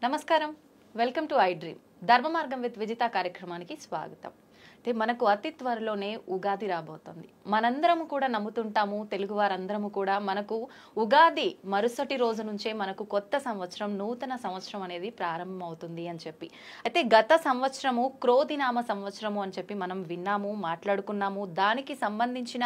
నమస్కారం, welcome to I dream. ధర్మ మార్గం విత్ విజిత కార్యక్రమానికి స్వాగతం. అంటే మనకు అతి త్వరలోనే ఉగాది రాబోతుంది. మనందరము కూడా నమ్ముతుంటాము, తెలుగు వారందరము కూడా మనకు ఉగాది మరుసటి రోజు నుంచే మనకు కొత్త సంవత్సరం, నూతన సంవత్సరం అనేది ప్రారంభం అవుతుంది అని చెప్పి. అయితే గత సంవత్సరము క్రోధినామ సంవత్సరము అని చెప్పి మనం విన్నాము, మాట్లాడుకున్నాము. దానికి సంబంధించిన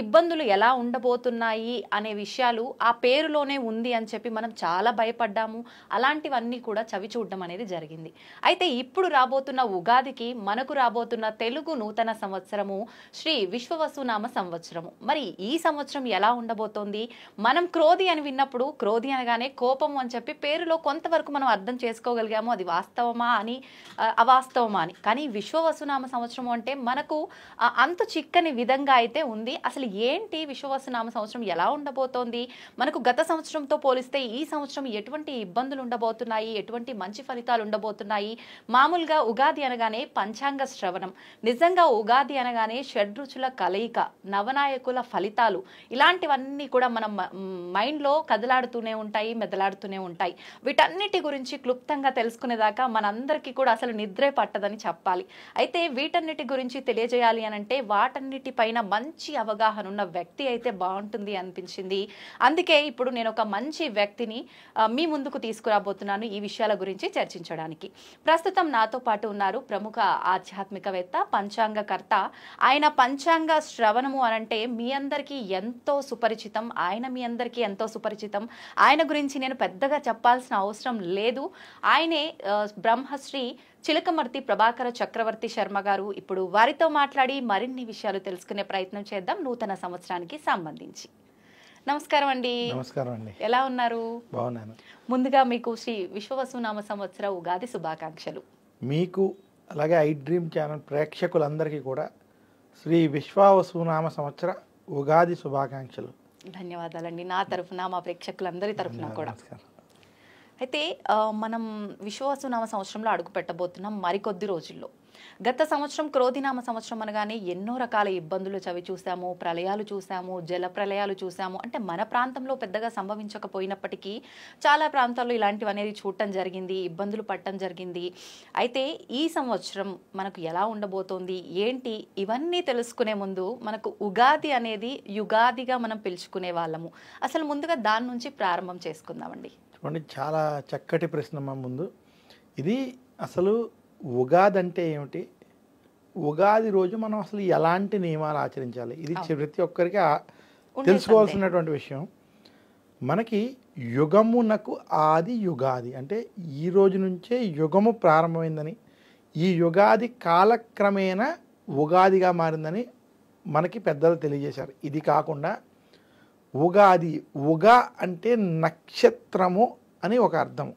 ఇబ్బందులు ఎలా ఉండబోతున్నాయి అనే విషయాలు ఆ పేరులోనే ఉంది అని చెప్పి మనం చాలా భయపడ్డాము. అలాంటివన్నీ కూడా చవి చూడడం అనేది జరిగింది. అయితే ఇప్పుడు రాబోతున్న ఉగాదికి మనకు రాబోతున్న తెలుగు నూతన సంవత్సరము శ్రీ విశ్వవసునామ సంవత్సరము. మరి ఈ సంవత్సరం ఎలా ఉండబోతోంది? మనం క్రోధి అని విన్నప్పుడు క్రోధి అనగానే కోపం అని చెప్పి పేరులో కొంతవరకు మనం అర్థం చేసుకోగలిగాము. అది వాస్తవమా అని, అవాస్తవమా అని. కానీ విశ్వవసునామ సంవత్సరం అంటే మనకు అంతు చిక్కని విధంగా అయితే ఉంది. అసలు ఏంటి విశ్వవసునామ సంవత్సరం, ఎలా ఉండబోతోంది? మనకు గత సంవత్సరంతో పోలిస్తే ఈ సంవత్సరం ఎటువంటి ఇబ్బందులు ఉండబోతున్నాయి, ఎటువంటి మంచి ఫలితాలు ఉండబోతున్నాయి? మామూలుగా ఉగాది అనగానే పంచాంగ శ్రవణం, నిజంగా ఉగాది అనగానే షడ్రుచుల కలయిక, నవనాయకుల ఫలితాలు, ఇలాంటివన్నీ కూడా మన మైండ్లో కదలాడుతూనే ఉంటాయి, మెదలాడుతూనే ఉంటాయి. వీటన్నిటి గురించి క్లుప్తంగా తెలుసుకునేదాకా మనందరికీ కూడా అసలు నిద్రే పట్టదని చెప్పాలి. అయితే వీటన్నిటి గురించి తెలియజేయాలి అనంటే వాటన్నిటిపైన మంచి అవగాహన ఉన్న వ్యక్తి అయితే బాగుంటుంది అనిపించింది. అందుకే ఇప్పుడు నేను ఒక మంచి వ్యక్తిని మీ ముందుకు తీసుకురాబోతున్నాను ఈ విషయాల గురించి చర్చించడానికి. ప్రస్తుతం నాతో పాటు ఉన్నారు ప్రముఖ ఆధ్యాత్మికవేత్త, పంచాంగకర్త. ఆయన పంచాంగ శ్రవణము అనంటే మీ అందరికీ ఎంతో సుపరిచితం. ఆయన మీ అందరికీ ఎంతో సుపరిచితం. ఆయన గురించి నేను పెద్దగా చెప్పాల్సిన అవసరం లేదు. ఆయనే బ్రహ్మశ్రీ చిలకమర్తి ప్రభాకర చక్రవర్తి శర్మ గారు. ఇప్పుడు వారితో మాట్లాడి మరిన్ని విషయాలు తెలుసుకునే ప్రయత్నం చేద్దాం నూతన సంవత్సరానికి సంబంధించి. నమస్కారం అండి. నమస్కారం అండి. ఎలా ఉన్నారు? బాగున్నాను. ముందుగా మీకు శ్రీ విశ్వవసునామ సంవత్సర ఉగాది శుభాకాంక్షలు. మీకు అలాగే ఐ డ్రీమ్ ఛానల్ ప్రేక్షకులందరికీ కూడా శ్రీ విశ్వవసునామ సంవత్సర ఉగాది శుభాకాంక్షలు. ధన్యవాదాలండి. నా తరఫున, మా ప్రేక్షకులందరి తరఫున కూడా. అయితే మనం విశ్వవసునామ సంవత్సరంలో అడుగు పెట్టబోతున్నాం మరికొద్ది రోజుల్లో. గత సంవత్సరం క్రోధినామ సంవత్సరం అనగానే ఎన్నో రకాల ఇబ్బందులు చవి చూసాము, ప్రళయాలు చూసాము, జల ప్రళయాలు చూసాము. అంటే మన ప్రాంతంలో పెద్దగా సంభవించకపోయినప్పటికీ చాలా ప్రాంతాల్లో ఇలాంటివి అనేది చూడటం జరిగింది, ఇబ్బందులు పడటం జరిగింది. అయితే ఈ సంవత్సరం మనకు ఎలా ఉండబోతోంది, ఏంటి, ఇవన్నీ తెలుసుకునే ముందు మనకు ఉగాది అనేది యుగాదిగా మనం పిలుచుకునే వాళ్ళము. అసలు ముందుగా దాని నుంచి ప్రారంభం చేసుకుందామండి. చూడండి, చాలా చక్కటి ప్రశ్న మా ముందు. ఇది అసలు ఉగాది అంటే ఏమిటి, ఉగాది రోజు మనం అసలు ఎలాంటి నియమాలు ఆచరించాలి, ఇది ప్రతి ఒక్కరికి తెలుసుకోవాల్సినటువంటి విషయం. మనకి యుగమునకు ఆది యుగాది అంటే ఈ రోజు నుంచే యుగము ప్రారంభమైందని, ఈ యుగాది కాలక్రమేణా ఉగాదిగా మారిందని మనకి పెద్దలు తెలియజేశారు. ఇది కాకుండా ఉగాది, ఉగా అంటే నక్షత్రము అని ఒక అర్థము,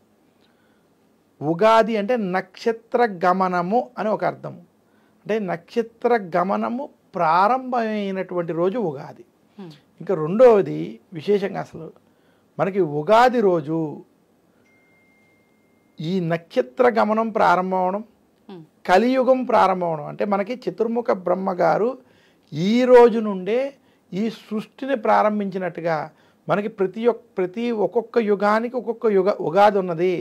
ఉగాది అంటే నక్షత్ర గమనము అని ఒక అర్థము. అంటే నక్షత్ర గమనము ప్రారంభమైనటువంటి రోజు ఉగాది. ఇంకా రెండవది విశేషంగా అసలు మనకి ఉగాది రోజు ఈ నక్షత్ర గమనం ప్రారంభం అవడం, కలియుగం ప్రారంభం అవడం. అంటే మనకి చతుర్ముఖ బ్రహ్మగారు ఈ రోజు నుండే ఈ సృష్టిని ప్రారంభించినట్టుగా మనకి ప్రతి ఒక్కొక్క యుగానికి ఒక్కొక్క ఉగాది ఉన్నది.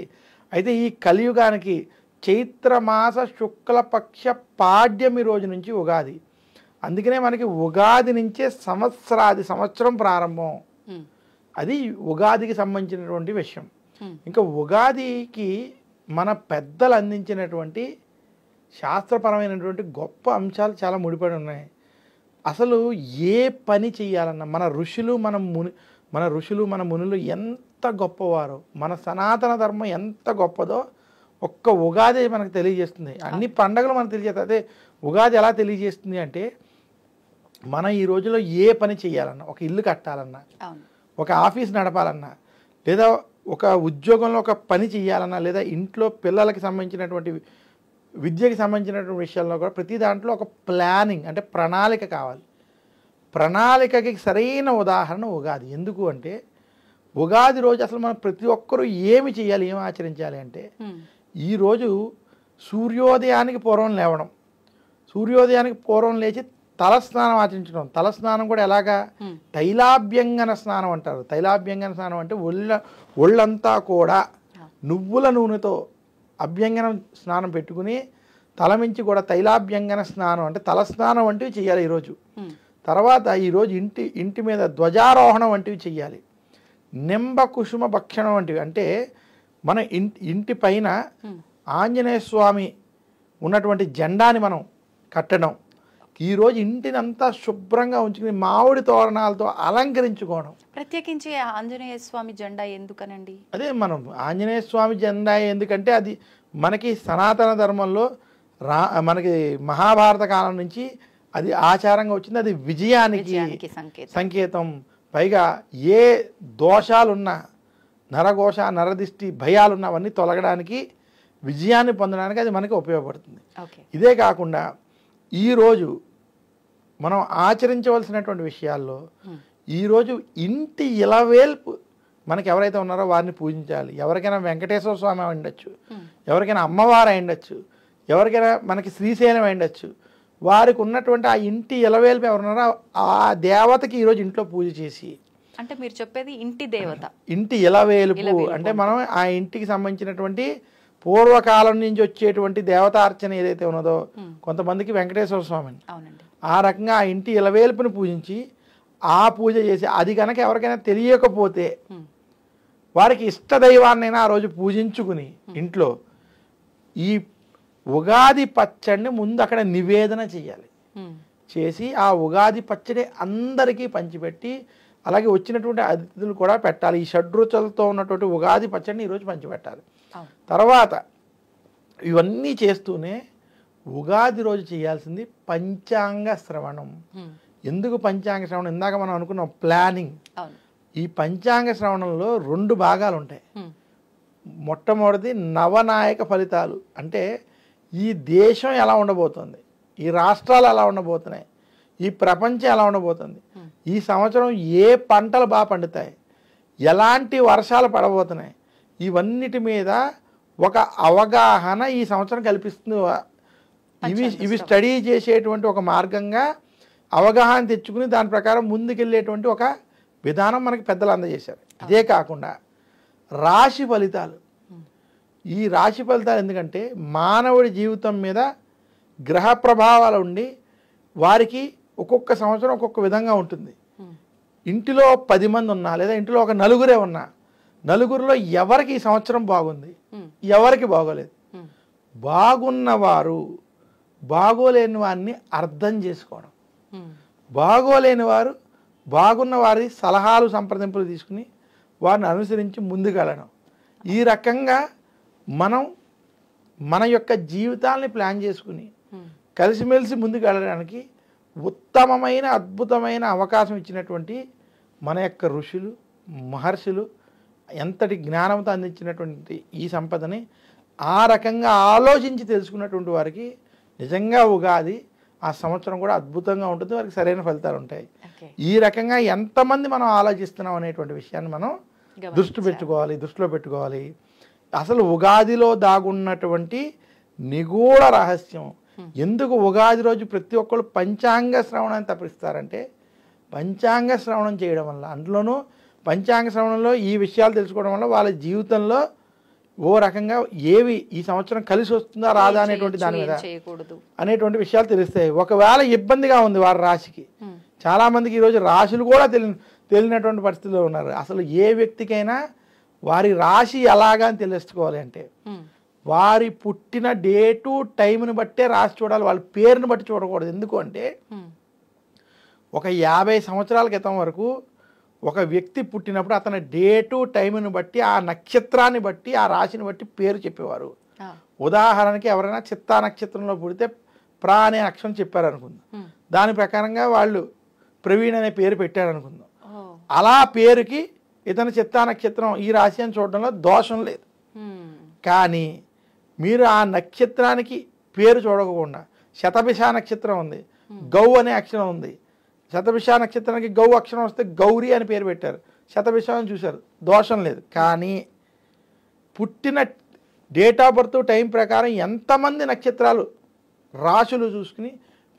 అయితే ఈ కలియుగానికి చైత్రమాస శుక్లపక్ష పాడ్యమి రోజు నుంచి ఉగాది. అందుకనే మనకి ఉగాది నుంచే సంవత్సరం ప్రారంభం. అది ఉగాదికి సంబంధించినటువంటి విషయం. ఇంకా ఉగాదికి మన పెద్దలు అందించినటువంటి శాస్త్రపరమైనటువంటి గొప్ప అంశాలు చాలా ముడిపడి ఉన్నాయి. అసలు ఏ పని చేయాలన్నా మన ఋషులు మన మునులు ఎంత గొప్పవారో, మన సనాతన ధర్మం ఎంత గొప్పదో ఒక్క ఉగాది మనకు తెలియజేస్తుంది. అన్ని పండుగలు మనకు తెలియజేస్తాయి. అదే ఉగాది ఎలా తెలియజేస్తుంది అంటే, మనం ఈ రోజులో ఏ పని చేయాలన్నా, ఒక ఇల్లు కట్టాలన్నా, ఒక ఆఫీస్ నడపాలన్నా, లేదా ఒక ఉద్యోగంలో ఒక పని చేయాలన్నా, లేదా ఇంట్లో పిల్లలకి సంబంధించినటువంటి విద్యకి సంబంధించినటువంటి విషయాల్లో కూడా ప్రతి దాంట్లో ఒక ప్లానింగ్ అంటే ప్రణాళిక కావాలి. ప్రణాళికకి సరైన ఉదాహరణ ఉగాది. ఎందుకు అంటే ఉగాది రోజు అసలు మనం ప్రతి ఒక్కరూ ఏమి చేయాలి, ఏమి ఆచరించాలి అంటే, ఈరోజు సూర్యోదయానికి పూర్వం లేవడం, సూర్యోదయానికి పూర్వం లేచి తలస్నానం ఆచరించడం. తలస్నానం కూడా ఎలాగా, తైలాభ్యంగన స్నానం అంటారు. తైలాభ్యంగన స్నానం అంటే ఒళ్ళంతా కూడా నువ్వుల నూనెతో అభ్యంగనం స్నానం పెట్టుకుని తలమించి కూడా తైలాభ్యంగన స్నానం అంటే తలస్నానం వంటివి చేయాలి ఈరోజు. తర్వాత ఈరోజు ఇంటి మీద ధ్వజారోహణం వంటివి చెయ్యాలి. నింబ కుసుమ భక్షణం వంటివి అంటే మన ఇంటి పైన ఆంజనేయ స్వామి ఉన్నటువంటి జెండాని మనం కట్టడం. ఈరోజు ఇంటినంతా శుభ్రంగా ఉంచుకుని మామిడి తోరణాలతో అలంకరించుకోవడం. ప్రత్యేకించి ఆంజనేయ స్వామి జెండా ఎందుకనండి? అదే మనం ఆంజనేయ స్వామి జెండా ఎందుకంటే అది మనకి సనాతన ధర్మంలో మనకి మహాభారత కాలం నుంచి అది ఆచారంగా వచ్చింది. అది విజయానికి సంకేతం. పైగా ఏ దోషాలున్నా, నరఘోష నరదిష్టి భయాలున్నా అవన్నీ తొలగడానికి, విజయాన్ని పొందడానికి అది మనకి ఉపయోగపడుతుంది. ఇదే కాకుండా ఈరోజు మనం ఆచరించవలసినటువంటి విషయాల్లో ఈరోజు ఇంటి ఇలవేల్పు మనకి ఎవరైతే ఉన్నారో వారిని పూజించాలి. ఎవరికైనా వెంకటేశ్వర స్వామి అయి ఉండొచ్చు, ఎవరికైనా అమ్మవారు అయి ఉండొచ్చు, ఎవరికైనా మనకి శ్రీశైలం అయి ఉండొచ్చు. వారికి ఉన్నటువంటి ఆ ఇంటి ఇలవేల్పు ఎవరున్నారో ఆ దేవతకి ఈరోజు ఇంట్లో పూజ చేసి, అంటే మీరు చెప్పేది ఇంటి దేవత, ఇంటి ఇలవేలుపు అంటే మనం ఆ ఇంటికి సంబంధించినటువంటి పూర్వకాలం నుంచి వచ్చేటువంటి దేవతార్చన ఏదైతే ఉన్నదో, కొంతమందికి వెంకటేశ్వర స్వామిని, ఆ రకంగా ఆ ఇంటి ఇలవేల్పుని పూజించి ఆ పూజ చేసి, అది కనుక ఎవరికైనా తెలియకపోతే వారికి ఇష్టదైవాన్నైనా ఆ రోజు పూజించుకుని ఇంట్లో ఈ ఉగాది పచ్చడిని ముందు అక్కడ నివేదన చేయాలి. చేసి ఆ ఉగాది పచ్చడి అందరికీ పంచిపెట్టి, అలాగే వచ్చినటువంటి అతిథులు కూడా పెట్టాలి. ఈ షడ్రుచులతో ఉన్నటువంటి ఉగాది పచ్చడిని ఈరోజు పంచిపెట్టాలి. తర్వాత ఇవన్నీ చేస్తూనే ఉగాది రోజు చేయాల్సింది పంచాంగ శ్రవణం. ఎందుకు పంచాంగ శ్రవణం? ఇందాక మనం అనుకున్నాం ప్లానింగ్. ఈ పంచాంగ శ్రవణంలో 2 భాగాలు ఉంటాయి. మొట్టమొదటిది నవనాయక ఫలితాలు, అంటే ఈ దేశం ఎలా ఉండబోతుంది, ఈ రాష్ట్రాలు ఎలా ఉండబోతున్నాయి, ఈ ప్రపంచం ఎలా ఉండబోతుంది, ఈ సంవత్సరం ఏ పంటలు బాగా పండుతాయి, ఎలాంటి వర్షాలు పడబోతున్నాయి, ఇవన్నిటి మీద ఒక అవగాహన ఈ సంవత్సరం కల్పిస్తుంది. ఇవి స్టడీ చేసేటువంటి ఒక మార్గంగా అవగాహన తెచ్చుకుని దాని ప్రకారం ముందుకెళ్ళేటువంటి ఒక విధానం మనకి పెద్దలు అందజేశారు. ఇదే కాకుండా రాశి ఫలితాలు. ఈ రాశి ఫలితాలు ఎందుకంటే మానవుడి జీవితం మీద గ్రహ ప్రభావాలు ఉండి వారికి ఒక్కొక్క సంవత్సరం ఒక్కొక్క విధంగా ఉంటుంది. ఇంటిలో 10 మంది ఉన్నా, లేదా ఇంటిలో ఒక నలుగురే ఉన్నా, నలుగురిలో ఎవరికి ఈ సంవత్సరం బాగుంది, ఎవరికి బాగోలేదు. బాగున్నవారు బాగోలేని వారిని అర్థం చేసుకోవడం, బాగోలేని వారు బాగున్న వారి సలహాలు సంప్రదింపులు తీసుకుని వారిని అనుసరించి ముందుకెళ్ళడం. ఈ రకంగా మనం మన యొక్క జీవితాలని ప్లాన్ చేసుకుని కలిసిమెలిసి ముందుకు వెళ్ళడానికి ఉత్తమమైన అద్భుతమైన అవకాశం ఇచ్చినటువంటి మన యొక్క ఋషులు మహర్షులు ఎంతటి జ్ఞానంతో అందించినటువంటి ఈ సంపదని ఆ రకంగా ఆలోచించి తెలుసుకున్నటువంటి వారికి నిజంగా ఉగాది ఆ సంవత్సరం కూడా అద్భుతంగా ఉంటుంది, వారికి సరైన ఫలితాలు ఉంటాయి. ఈ రకంగా ఎంతమంది మనం ఆలోచిస్తున్నాం అనేటువంటి విషయాన్ని మనం దృష్టిలో పెట్టుకోవాలి. అసలు ఉగాదిలో దాగున్నటువంటి నిగూఢ రహస్యం, ఎందుకు ఉగాది రోజు ప్రతి ఒక్కరు పంచాంగ శ్రవణాన్ని తప్పిస్తారంటే, పంచాంగ శ్రవణం చేయడం వల్ల, అందులోనూ పంచాంగ శ్రవణంలో ఈ విషయాలు తెలుసుకోవడం వల్ల వాళ్ళ జీవితంలో ఓ రకంగా ఏవి ఈ సంవత్సరం కలిసి వస్తుందా రాదా అనేటువంటి దాని మీద అనేటువంటి విషయాలు తెలుస్తాయి. ఒకవేళ ఇబ్బందిగా ఉంది వారి రాశికి, చాలా మందికి ఈరోజు రాశులు కూడా తెలియనటువంటి పరిస్థితిలో ఉన్నారు. అసలు ఏ వ్యక్తికైనా వారి రాశి ఎలాగా అని తెలుసుకోవాలి అంటే వారి పుట్టిన డేటు టైంని బట్టే రాసి చూడాలి, వాళ్ళ పేరుని బట్టి చూడకూడదు. ఎందుకు అంటే ఒక 50 సంవత్సరాల క్రితం వరకు ఒక వ్యక్తి పుట్టినప్పుడు అతని డేటు టైంని బట్టి, ఆ నక్షత్రాన్ని బట్టి, ఆ రాశిని బట్టి పేరు చెప్పేవారు. ఉదాహరణకి ఎవరైనా చిత్తా నక్షత్రంలో పుడితే ప్రా అనే అక్షరం చెప్పారు అనుకుందాం, దాని ప్రకారంగా వాళ్ళు ప్రవీణ్ అనే పేరు పెట్టారు అనుకుందాం. అలా పేరుకి ఇతని చిత్తా నక్షత్రం ఈ రాశి అని చూడడంలో దోషం లేదు. కానీ మీరు ఆ నక్షత్రానికి పేరు చూడకుండా శతభిష నక్షత్రం ఉంది, గౌ అనే అక్షరం ఉంది, శతభిష నక్షత్రానికి గౌ అక్షరం వస్తే గౌరీ అని పేరు పెట్టారు, శతభిష అని చూశారు, దోషం లేదు. కానీ పుట్టిన డేట్ ఆఫ్ బర్త్ టైం ప్రకారం ఎంతమంది నక్షత్రాలు రాశులు చూసుకుని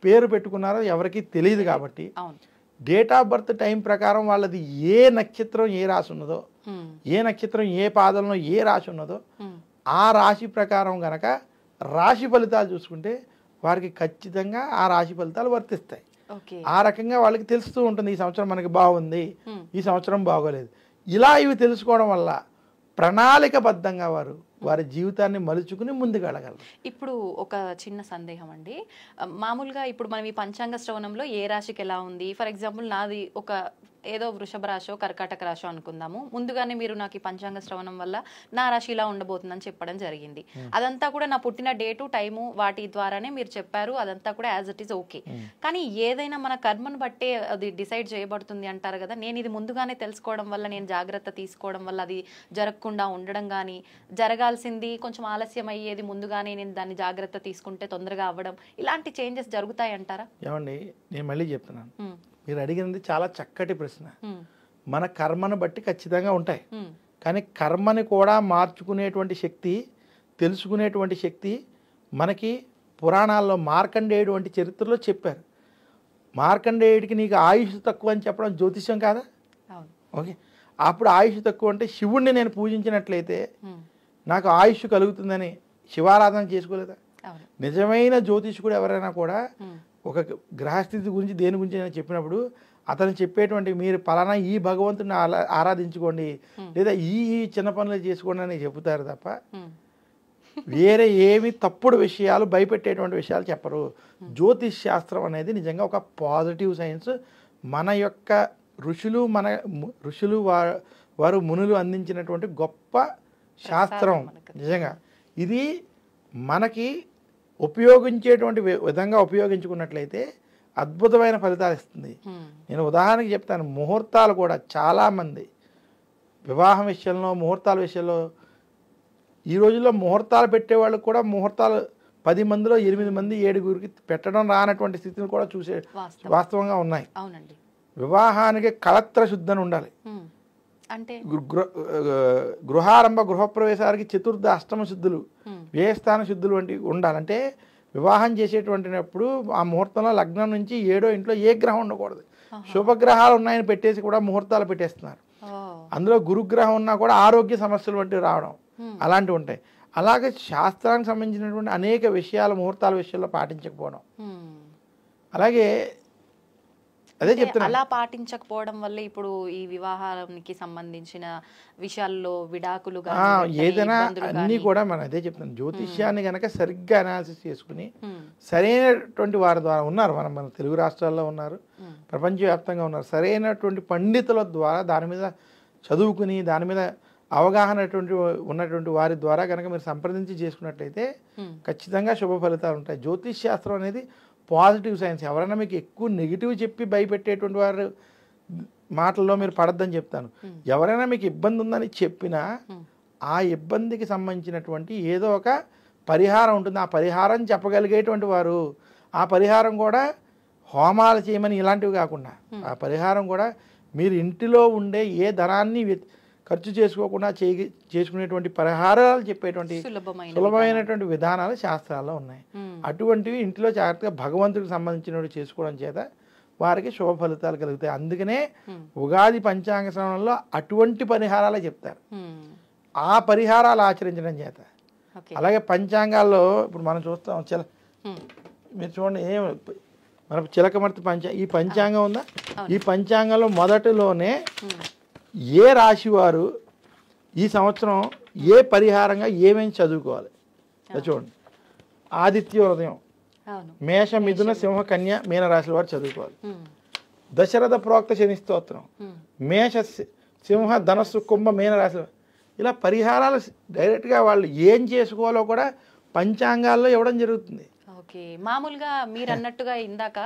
పేరు పెట్టుకున్నారో ఎవరికి తెలియదు కాబట్టి అవును. డేట్ ఆఫ్ బర్త్ టైం ప్రకారం వాళ్ళది ఏ నక్షత్రం ఏ రాశి ఉన్నదో, ఏ నక్షత్రం ఏ పాదంలో ఏ రాశి ఉన్నదో ఆ రాశి ప్రకారం గనక రాశి ఫలితాలు చూసుకుంటే వారికి ఖచ్చితంగా ఆ రాశి ఫలితాలు వర్తిస్తాయి. ఆ రకంగా వాళ్ళకి తెలుస్తూ ఉంటుంది ఈ సంవత్సరం మనకి బాగుంది, ఈ సంవత్సరం బాగోలేదు. ఇలా ఇవి తెలుసుకోవడం వల్ల ప్రణాళికబద్ధంగా వారి జీవితాన్ని మలుచుకుని ముందుకు వెళ్ళగలరు. ఇప్పుడు ఒక చిన్న సందేహం అండి, మామూలుగా ఇప్పుడు మనం ఈ పంచాంగ శ్రవణంలో ఏ రాశికి ఎలా ఉంది, ఫర్ ఎగ్జాంపుల్ నాది ఒక ఏదో వృషభ రాశో కర్కాటక రాశో అనుకుందాము, ముందుగానే మీరు నాకు ఈ పంచాంగ శ్రవణం వల్ల నా రాశి ఇలా ఉండబోతుందని చెప్పడం జరిగింది. అదంతా కూడా నా పుట్టిన డేటు టైము వాటి ద్వారానే మీరు చెప్పారు, అదంతా కూడా యాజ్ ఇట్ ఈస్ ఓకే. కానీ ఏదైనా మన కర్మను బట్టే అది డిసైడ్ చేయబడుతుంది అంటారు కదా, నేను ఇది ముందుగానే తెలుసుకోవడం వల్ల, నేను జాగ్రత్త తీసుకోవడం వల్ల అది జరగకుండా ఉండడం కానీ, జరగాల్సింది కొంచెం ఆలస్యం అయ్యేది ముందుగానే నేను దాన్ని జాగ్రత్త తీసుకుంటే తొందరగా అవ్వడం, ఇలాంటి చేంజెస్ జరుగుతాయి అంటారా? ఏమండి, నేను మళ్ళీ చెప్తున్నాను, మీరు అడిగినది చాలా చక్కటి ప్రశ్న. మన కర్మను బట్టి ఖచ్చితంగా ఉంటాయి, కానీ కర్మని కూడా మార్చుకునేటువంటి శక్తి, తెలుసుకునేటువంటి శక్తి మనకి పురాణాల్లో మార్కండేయుడు వంటి చరిత్రలో చెప్పారు. మార్కండేయుడికి నీకు ఆయుష్ తక్కువ అని చెప్పడం జ్యోతిష్యం కాదా? ఓకే, అప్పుడు ఆయుష్ తక్కువ అంటే శివుణ్ణి నేను పూజించినట్లయితే నాకు ఆయుష్ కలుగుతుందని శివారాధన చేసుకోలేదా? నిజమైన జ్యోతిష్కుడు ఎవరైనా కూడా ఒక గ్రహస్థితి గురించి దేని గురించి అయినా చెప్పినప్పుడు అతను చెప్పేటువంటి మీరు పలానా ఈ భగవంతుని ఆరాధించుకోండి లేదా ఈ చిన్న పనులు చేసుకోండి అని చెబుతారు తప్ప వేరే ఏమి తప్పుడు విషయాలు భయపెట్టేటువంటి విషయాలు చెప్పరు. జ్యోతిష్ శాస్త్రం అనేది నిజంగా ఒక పాజిటివ్ సైన్స్. మన యొక్క ఋషులు వారు మునులు అందించినటువంటి గొప్ప శాస్త్రం. నిజంగా ఇది మనకి ఉపయోగించేటువంటి విధంగా ఉపయోగించుకున్నట్లయితే అద్భుతమైన ఫలితాలు ఇస్తుంది. నేను ఉదాహరణకి చెప్తాను, ముహూర్తాలు కూడా చాలామంది వివాహం విషయంలో ముహూర్తాల విషయంలో ఈ రోజుల్లో ముహూర్తాలు పెట్టేవాళ్ళు కూడా ముహూర్తాలు 10 మందిలో 8 మంది 7 పెట్టడం రానటువంటి స్థితిని కూడా చూసే వాస్తవంగా ఉన్నాయి. వివాహానికి కళత్ర శుద్ధి అని ఉండాలి, అంటే గృహారంభ గృహప్రవేశానికి చతుర్థ అష్టమ శుద్ధులు వ్యయస్థాన శుద్ధులు వంటి ఉండాలంటే వివాహం చేసేటువంటినప్పుడు ఆ ముహూర్తంలో లగ్నం నుంచి 7వ ఇంట్లో ఏ గ్రహం ఉండకూడదు. శుభగ్రహాలు ఉన్నాయని పెట్టేసి కూడా ముహూర్తాలు పెట్టేస్తున్నారు. అందులో గురుగ్రహం ఉన్నా కూడా ఆరోగ్య సమస్యలు వంటివి రావడం అలాంటివి ఉంటాయి. అలాగే శాస్త్రానికి సంబంధించినటువంటి అనేక విషయాలు ముహూర్తాల విషయంలో పాటించకపోవడం, అలాగే అదే చెప్తున్నా, అలా పాటించకపోవడం వల్ల ఇప్పుడు ఈ వివాహానికి సంబంధించిన విషయాల్లో విడాకులు ఏదైనా అన్నీ కూడా మనం అదే చెప్తున్నాం. జ్యోతిష్యాన్ని కనుక సరిగ్గా అనాలిసిస్ చేసుకుని సరైనటువంటి వారి ద్వారా ఉన్నారు, మన తెలుగు రాష్ట్రాల్లో ఉన్నారు, ప్రపంచవ్యాప్తంగా ఉన్నారు, సరైనటువంటి పండితుల ద్వారా దాని మీద చదువుకుని దాని మీద అవగాహన ఉన్నటువంటి వారి ద్వారా కనుక మీరు సంప్రదించి చేసుకున్నట్లయితే ఖచ్చితంగా శుభ ఫలితాలు ఉంటాయి. జ్యోతిష్ శాస్త్రం అనేది పాజిటివ్ సైన్స్. ఎవరైనా మీకు ఎక్కువ నెగిటివ్ చెప్పి భయపెట్టేటువంటి వారు మాటల్లో మీరు పడద్దని చెప్తాను. ఎవరైనా మీకు ఇబ్బంది ఉందని చెప్పినా ఆ ఇబ్బందికి సంబంధించినటువంటి ఏదో ఒక పరిహారం ఉంటుంది. ఆ పరిహారం చెప్పగలిగేటువంటి వారు, ఆ పరిహారం కూడా హోమాలు చేయమని ఇలాంటివి కాకుండా ఆ పరిహారం కూడా మీరు ఇంటిలో ఉండే ఏ ధనాన్ని ఖర్చు చేసుకోకుండా చేసుకునేటువంటి పరిహారాలు చెప్పేటువంటి సులభమైనటువంటి విధానాలు శాస్త్రాల్లో ఉన్నాయి. అటువంటివి ఇంట్లో జాగ్రత్తగా భగవంతుడికి సంబంధించినవి చేసుకోవడం చేత వారికి శుభ ఫలితాలు కలుగుతాయి. అందుకనే ఉగాది పంచాంగ శ్రవణంలో అటువంటి పరిహారాలే చెప్తారు. ఆ పరిహారాలు ఆచరించడం చేత అలాగే పంచాంగాల్లో ఇప్పుడు మనం చూస్తాం, మీరు చూడండి, మన చిలకమర్తి ఈ పంచాంగం ఉందా, ఈ పంచాంగంలో మొదటిలోనే ఏ రాశి వారు ఈ సంవత్సరం ఏ పరిహారంగా ఏమేమి చదువుకోవాలి చూడండి. ఆదిత్య హృదయం మేష మిథున సింహ కన్య మీన రాశుల వారు చదువుకోవాలి. దశరథ ప్రోక్త శని స్తోత్రం మేష సింహ ధనస్సు కుంభ మీన రాశుల, ఇలా పరిహారాలు డైరెక్ట్గా వాళ్ళు ఏం చేసుకోవాలో కూడా పంచాంగాల్లో ఇవ్వడం జరుగుతుంది. ఓకే, మామూలుగా మీరు అన్నట్టుగా ఇందాక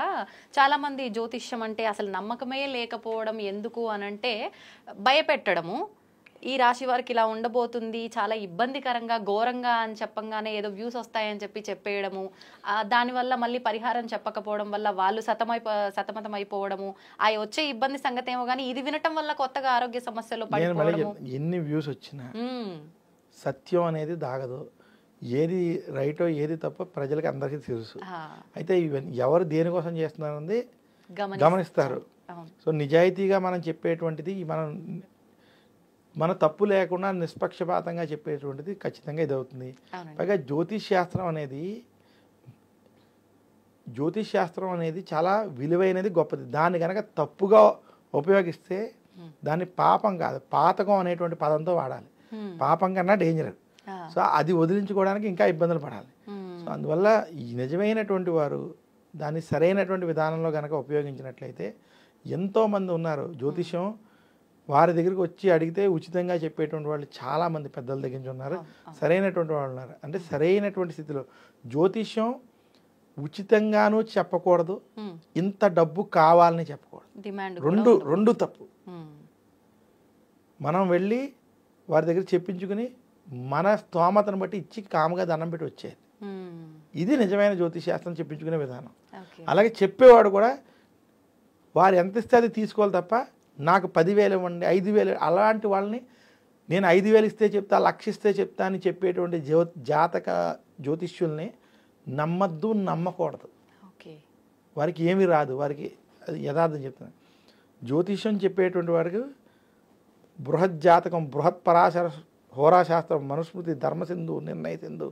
చాలా మంది జ్యోతిష్యం అంటే అసలు నమ్మకమే లేకపోవడం, ఎందుకు అనంటే భయపెట్టడము, ఈ రాశి వారికి ఇలా ఉండబోతుంది చాలా ఇబ్బందికరంగా ఘోరంగా అని చెప్పంగానే ఏదో వ్యూస్ వస్తాయని చెప్పేయడము, దానివల్ల మళ్ళీ పరిహారం చెప్పకపోవడం వల్ల వాళ్ళు సతమతం అయిపోవడము, ఆ వచ్చే ఇబ్బంది సంగతి ఏమో కానీ ఇది వినటం వల్ల కొత్తగా ఆరోగ్య సమస్యలు పడిపోవడము. ఎన్ని వ్యూస్ వచ్చినా సత్యం అనేది దాగదు. ఏది రైటో ఏది తప్పో ప్రజలకి అందరికీ తెలుసు. ఆ, అయితే ఇవన్నీ ఎవరు దేనికోసం చేస్తున్నారన్నది గమనిస్తారు. అవును. సో నిజాయితీగా మనం చెప్పేటువంటిది మన తప్పు లేకుండా నిష్పక్షపాతంగా చెప్పేటువంటిది ఖచ్చితంగా ఇది అవుతుంది. అవునండి. పైగా జ్యోతిష్ శాస్త్రం అనేది చాలా విలువైనది, గొప్పది. దాన్ని కనుక తప్పుగా ఉపయోగిస్తే దాన్ని పాపం కాదు, పాతకం అనేటువంటి పదంతో వాడాలి. పాపం కన్నా డేంజర్. సో అది వదిలించుకోవడానికి ఇంకా ఇబ్బందులు పడాలి. సో అందువల్ల ఈ నిజమైనటువంటి వారు దాన్ని సరైనటువంటి విధానంలో కనుక ఉపయోగించినట్లయితే ఎంతోమంది ఉన్నారు. జ్యోతిష్యం వారి దగ్గరికి వచ్చి అడిగితే ఉచితంగా చెప్పేటువంటి వాళ్ళు చాలామంది పెద్దల దగ్గర నుంచి ఉన్నారు. సరైనటువంటి వాళ్ళు ఉన్నారు. అంటే సరైనటువంటి స్థితిలో జ్యోతిష్యం ఉచితంగానూ చెప్పకూడదు, ఇంత డబ్బు కావాలని చెప్పకూడదు. రెండు తప్పు. మనం వెళ్ళి వారి దగ్గర చెప్పించుకుని మన స్తోమతను బట్టి ఇచ్చి కాముగా దండం పెట్టి వచ్చేది. ఇది నిజమైన జ్యోతిషాస్త్రం చెప్పించుకునే విధానం. అలాగే చెప్పేవాడు కూడా వారు ఎంత ఇస్తే అది తీసుకోవాలి తప్ప నాకు 10,000 ఇవ్వండి, 5,000, అలాంటి వాళ్ళని నేను 5,000 ఇస్తే చెప్తా, 1,00,000 ఇస్తే చెప్తా అని చెప్పేటువంటి జాతక జ్యోతిష్యుల్ని నమ్మద్దు, నమ్మకూడదు. వారికి ఏమీ రాదు, వారికి అది యథార్థం చెప్తాను. జ్యోతిష్యం చెప్పేటువంటి వారికి బృహజ్జాతకం, బృహత్ పరాశర హోరాశాస్త్రం, మనుస్మృతి, ధర్మసింధు, నిర్ణయ సింధు,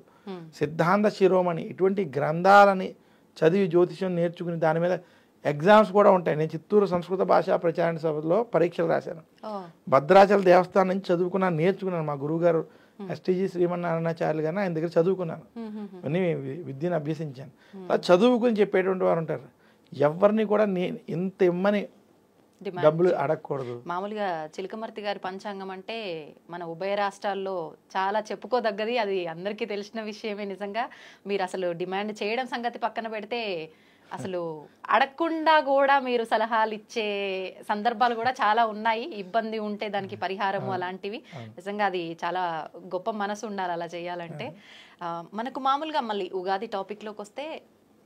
సిద్ధాంత శిరోమణి ఇటువంటి గ్రంథాలని చదివి జ్యోతిష్యం నేర్చుకుని దాని మీద ఎగ్జామ్స్ కూడా ఉంటాయి. నేను చిత్తూరు సంస్కృత భాషా ప్రచారణ సభలో పరీక్షలు రాశాను. భద్రాచల దేవస్థానం నుంచి చదువుకున్నాను, నేర్చుకున్నాను. మా గురువుగారు ఎస్టీజీ శ్రీమన్నారాయణాచార్యులు గారిని ఆయన దగ్గర చదువుకున్నాను. అన్నీ విద్యను అభ్యసించాను. చదువుకుని చెప్పేటువంటి వారు ఉంటారు. ఎవరిని కూడా నేను ఇంత ఇమ్మని డబ్బులు అడగకూడదు. మామూలుగా చిలకమర్తి గారి పంచాంగం అంటే మన ఉభయ రాష్ట్రాల్లో చాలా చెప్పుకోదగ్గది, అది అందరికీ తెలిసిన విషయమే. నిజంగా మీరు అసలు డిమాండ్ చేయడం సంగతి పక్కన పెడితే అసలు అడగకుండా కూడా మీరు సలహాలు ఇచ్చే సందర్భాలు కూడా చాలా ఉన్నాయి. ఇబ్బంది ఉంటే దానికి పరిహారము అలాంటివి. నిజంగా అది చాలా గొప్ప మనసు ఉండాలి అలా చేయాలంటే. మనకు మామూలుగా మళ్ళీ ఉగాది టాపిక్లోకి వస్తే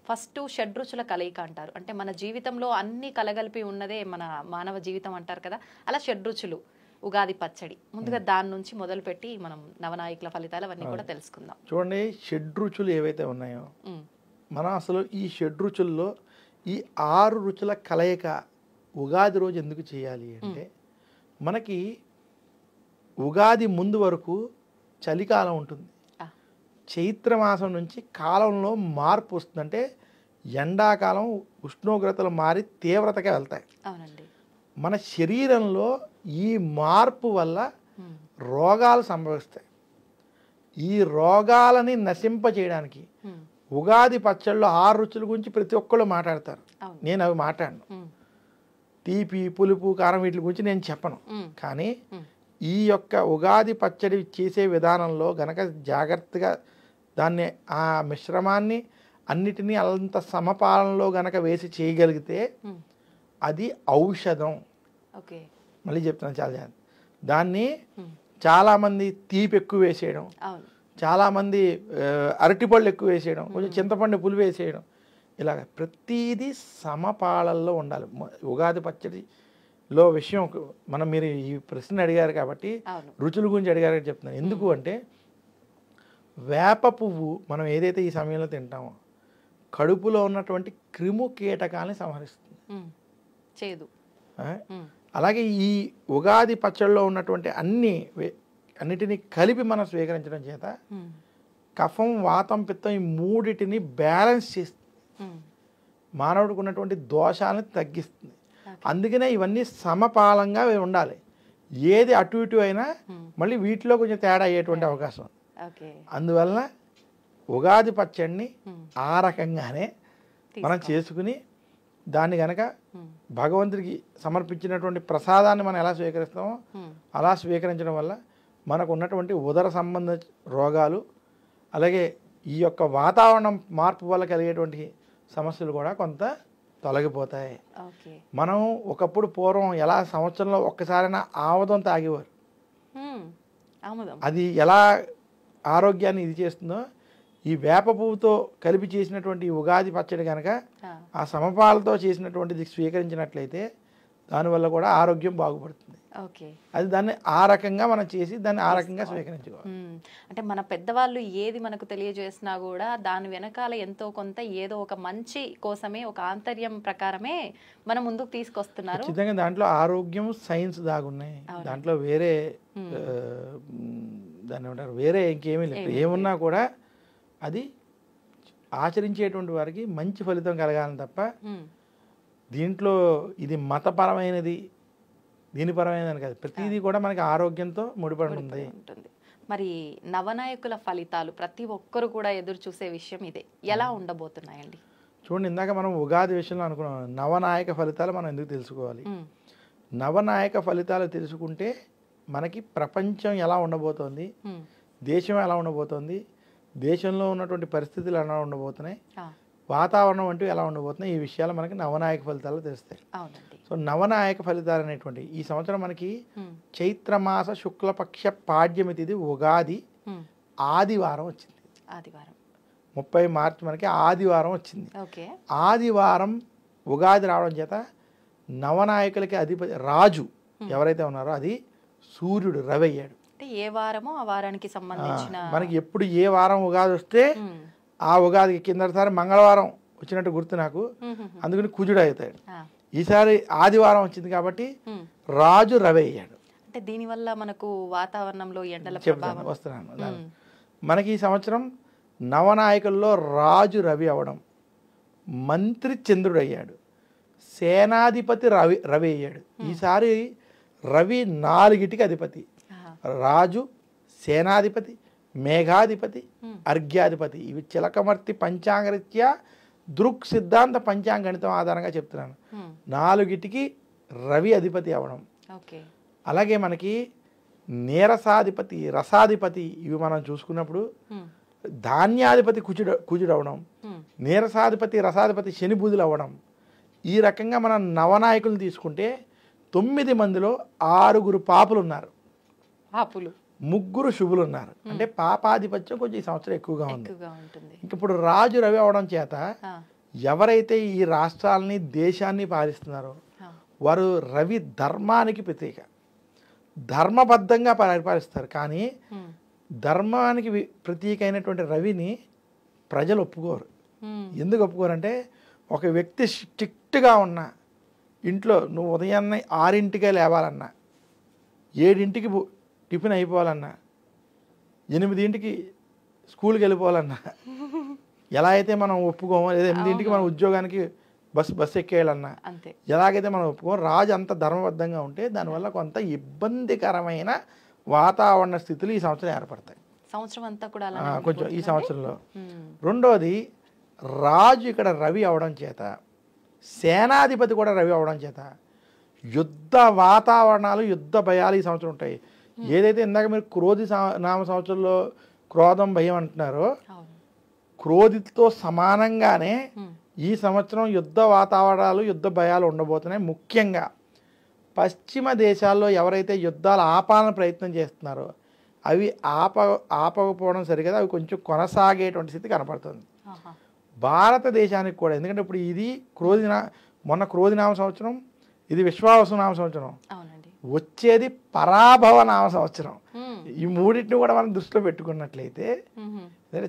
ఫస్ట్ షడ్రుచుల కలయిక అంటారు. అంటే మన జీవితంలో అన్ని కలగలిపి ఉన్నదే మన మానవ జీవితం అంటారు కదా. అలా షడ్రుచులు, ఉగాది పచ్చడి, ముందుగా దాని నుంచి మొదలుపెట్టి మనం నవనాయకుల ఫలితాలు అవన్నీ కూడా తెలుసుకుందాం. చూడండి, షడ్రుచులు ఏవైతే ఉన్నాయో మనం అసలు ఈ షడ్రుచుల్లో ఈ 6 రుచుల కలయిక ఉగాది రోజు ఎందుకు చేయాలి అంటే, మనకి ఉగాది ముందు వరకు చలికాలం ఉంటుంది. చైత్రమాసం నుంచి కాలంలో మార్పు వస్తుంది. అంటే ఎండాకాలం ఉష్ణోగ్రతలు మారి తీవ్రతగా వెళ్తాయి. మన శరీరంలో ఈ మార్పు వల్ల రోగాలు సంభవిస్తాయి. ఈ రోగాలని నశింపజేయడానికి ఉగాది పచ్చళ్ళు 6 రుచుల గురించి ప్రతి ఒక్కళ్ళు మాట్లాడతారు. నేను అవి మాట్లాడను. తీపి, పులుపు, కారం వీటి గురించి నేను చెప్పను. కానీ ఈ యొక్క ఉగాది పచ్చడి చేసే విధానంలో గనక జాగ్రత్తగా దాన్ని ఆ మిశ్రమాన్ని అన్నిటినీ అంత సమపాలనలో గనక వేసి చేయగలిగితే అది ఔషధం. మళ్ళీ చెప్తున్నాను, చాలా జాగ్రత్త. దాన్ని చాలామంది తీపి ఎక్కువ వేసేయడం, చాలామంది అరటిపళ్ళు ఎక్కువ వేసేయడం, కొంచెం చింతపండు పులి వేసేయడం, ఇలాగ ప్రతిదీ సమపాలల్లో ఉండాలి. ఉగాది పచ్చడిలో విషయం మీరు ఈ ప్రశ్న అడిగారు కాబట్టి రుచుల గురించి అడిగారు చెప్తున్నాను. ఎందుకు అంటే, వేప పువ్వు మనం ఏదైతే ఈ సమయంలో తింటామో కడుపులో ఉన్నటువంటి క్రిము కీటకాలని సంహరిస్తుంది. అలాగే ఈ ఉగాది పచ్చడిలో ఉన్నటువంటి అన్నిటినీ కలిపి మనం స్వీకరించడం చేత కఫం, వాతం, పిత్తం ఈ మూడిటిని బ్యాలెన్స్ చేస్తుంది. మానవుడికి ఉన్నటువంటి దోషాలను తగ్గిస్తుంది. అందుకనే ఇవన్నీ సమపాలంగా ఉండాలి. ఏది అటు ఇటు అయినా మళ్ళీ వీటిలో కొంచెం తేడా అయ్యేటువంటి అవకాశం. అందువలన ఉగాది పచ్చడిని ఆ రకంగానే మనం చేసుకుని దాన్ని గనక భగవంతుడికి సమర్పించినటువంటి ప్రసాదాన్ని మనం ఎలా స్వీకరిస్తామో అలా స్వీకరించడం వల్ల మనకు ఉన్నటువంటి ఉదర సంబంధ రోగాలు, అలాగే ఈ యొక్క వాతావరణం మార్పు వల్ల కలిగేటువంటి సమస్యలు కూడా కొంత తొలగిపోతాయి. మనం ఒకప్పుడు పూర్వం ఎలా సంవత్సరంలో ఒక్కసారైనా ఆముదం తాగేవారు. అది ఎలా ఆరోగ్యాన్ని ఇది చేస్తుందో, ఈ వేప పువ్వుతో కలిపి చేసినటువంటి ఉగాది పచ్చడి కనుక ఆ సమపాలతో చేసినటువంటిది స్వీకరించినట్లయితే దానివల్ల కూడా ఆరోగ్యం బాగుపడుతుంది. ఓకే. అది దాన్ని ఆ రకంగా మనం చేసి దాన్ని ఆ రకంగా స్వీకరించుకోవాలి. అంటే మన పెద్దవాళ్ళు ఏది మనకు తెలియజేసినా కూడా దాని వెనకాల ఎంతో కొంత ఏదో ఒక మంచి కోసమే, ఒక ఆంతర్యం ప్రకారమే మనం ముందుకు తీసుకొస్తున్నారు. ఖచ్చితంగా దాంట్లో ఆరోగ్యం సైన్స్ దాగున్నాయి. దాంట్లో వేరే దాన్ని ఏమంటారు, వేరే ఇంకేమీ లేదు. ఏమున్నా కూడా అది ఆచరించేటువంటి వారికి మంచి ఫలితం కలగాలని తప్ప దీంట్లో ఇది మతపరమైనది దీనిపరమైనది కాదు. ప్రతిదీ కూడా మనకి ఆరోగ్యంతో ముడిపడి ఉంటుంది. మరి నవనాయకుల ఫలితాలు ప్రతి ఒక్కరు కూడా ఎదురు చూసే విషయం ఇదే. ఎలా ఉండబోతున్నాయండి? చూడండి, ఇందాక మనం ఉగాది విషయంలో అనుకున్నాం. నవనాయక ఫలితాలు మనం ఎందుకు తెలుసుకోవాలి? నవనాయక ఫలితాలు తెలుసుకుంటే మనకి ప్రపంచం ఎలా ఉండబోతోంది, దేశం ఎలా ఉండబోతోంది, దేశంలో ఉన్నటువంటి పరిస్థితులు ఎలా ఉండబోతున్నాయి, వాతావరణం అంటూ ఎలా ఉండబోతున్నాయి, ఈ విషయాలు మనకి నవనాయక ఫలితాలు తెలుస్తాయి. సో నవనాయక ఫలితాలు అనేటువంటి ఈ సంవత్సరం మనకి చైత్రమాస శుక్లపక్ష పాడ్యమి తిథి ఉగాది ఆదివారం వచ్చింది. 30 మార్చి మనకి ఆదివారం వచ్చింది. ఆదివారం ఉగాది రావడం చేత నవనాయకులకి అధిపతి రాజు ఎవరైతే ఉన్నారో అది సూర్యుడు రవి అయ్యాడు. ఏ వారమో ఆ వారానికి సంబంధించిన మనకి ఎప్పుడు ఏ వారం ఉగాది వస్తే ఆ ఉగాదికి కిందసారి మంగళవారం వచ్చినట్టు గుర్తు నాకు, అందుకని కుజుడు అవుతాడు. ఈసారి ఆదివారం వచ్చింది కాబట్టి రాజు రవి అయ్యాడు. అంటే దీనివల్ల మనకు వాతావరణంలో ఎండల చెప్తాను, వస్తున్నాను. మనకి ఈ సంవత్సరం నవనాయకుల్లో రాజు రవి అవడం, మంత్రి చంద్రుడు అయ్యాడు, సేనాధిపతి రవి అయ్యాడు. ఈసారి రవి 4టికి అధిపతి. రాజు, సేనాధిపతి, మేఘాధిపతి, అర్ఘ్యాధిపతి. ఇవి చిలకమర్తి పంచాంగరీత్యా దృక్ సిద్ధాంత పంచాంగణితం ఆధారంగా చెప్తున్నాను. 4టికి రవి అధిపతి అవడం. అలాగే మనకి నీరసాధిపతి, రసాధిపతి ఇవి మనం చూసుకున్నప్పుడు ధాన్యాధిపతి కుజుడు అవడం, నీరసాధిపతి, రసాధిపతి శని బుధులు అవ్వడం. ఈ రకంగా మనం నవనాయకులు తీసుకుంటే 9 మందిలో 6 పాపులు ఉన్నారు, 3 శుభులు ఉన్నారు. అంటే పాపాధిపత్యం కొంచెం ఈ సంవత్సరం ఎక్కువగా ఉంది. ఇంక ఇప్పుడు రాజు రవి అవడం చేత ఎవరైతే ఈ రాష్ట్రాలని దేశాన్ని పాలిస్తున్నారో వారు రవి ధర్మానికి ప్రతీక, ధర్మబద్ధంగా పరిపాలిస్తారు. కానీ ధర్మానికి ప్రతీక అయినటువంటి రవిని ప్రజలు ఒప్పుకోరు. ఎందుకు ఒప్పుకోరంటే ఒక వ్యక్తి స్ట్రిక్ట్గా ఉన్న ఇంట్లో నువ్వు ఉదయాన్నే 6ంటికే లేవాలన్నా, 7ంటికి టిఫిన్ అయిపోవాలన్నా, 8ంటికి స్కూల్కి వెళ్ళిపోవాలన్నా, ఎలా అయితే మనం ఒప్పుకోమో, లేదా 8ంటికి మనం ఉద్యోగానికి బస్సు ఎక్కేయాలన్నా ఎలాగైతే మనం ఒప్పుకోమో, రాజు అంత ధర్మబద్ధంగా ఉంటే దానివల్ల కొంత ఇబ్బందికరమైన వాతావరణ స్థితులు ఈ సంవత్సరం ఏర్పడతాయి. కొంచెం ఈ సంవత్సరంలో. రెండోది రాజు ఇక్కడ రవి అవడం చేత, సేనాధిపతి కూడా రవి అవడం చేత యుద్ధ వాతావరణాలు, యుద్ధ భయాలు ఈ సంవత్సరం ఉంటాయి. ఏదైతే ఇందాక మీరు క్రోధి నామ సంవత్సరంలో క్రోధం భయం అంటున్నారో, క్రోధితో సమానంగానే ఈ సంవత్సరం యుద్ధ వాతావరణాలు, యుద్ధ భయాలు ఉండబోతున్నాయి. ముఖ్యంగా పశ్చిమ దేశాల్లో ఎవరైతే యుద్ధాలు ఆపాలని ప్రయత్నం చేస్తున్నారో అవి ఆపకపోవడం సరిగదా, అవి కొంచెం కొనసాగేటువంటి స్థితి కనపడుతుంది భారతదేశానికి కూడా. ఎందుకంటే ఇప్పుడు ఇది మొన్న క్రోధినామ సంవత్సరం, ఇది విశ్వావసునామ సంవత్సరం, వచ్చేది పరాభవ నామ సంవత్సరం. ఈ మూడింటిని కూడా మనం దృష్టిలో పెట్టుకున్నట్లయితే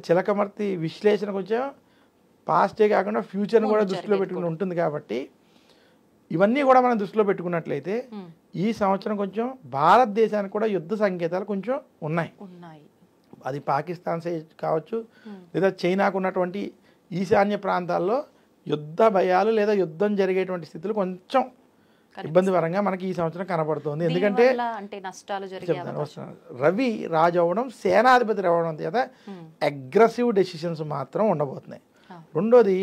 చిలకమర్తి విశ్లేషణ కొంచెం పాస్టే కాకుండా ఫ్యూచర్ని కూడా దృష్టిలో పెట్టుకుని ఉంటుంది. కాబట్టి ఇవన్నీ కూడా మనం దృష్టిలో పెట్టుకున్నట్లయితే ఈ సంవత్సరం కొంచెం భారతదేశానికి కూడా యుద్ధ సంకేతాలు కొంచెం ఉన్నాయి. అది పాకిస్తాన్ కావచ్చు, లేదా చైనాకు ఉన్నటువంటి ఈశాన్య ప్రాంతాల్లో యుద్ధ భయాలు లేదా యుద్ధం జరిగేటువంటి స్థితులు కొంచెం ఇబ్బందికరంగా మనకి ఈ సంవత్సరం కనబడుతుంది. ఎందుకంటే రవి రాజు అవ్వడం, సేనాధిపతి అవ్వడం చేత అగ్రెసివ్ డెసిషన్స్ మాత్రం ఉండబోతున్నాయి. రెండోది,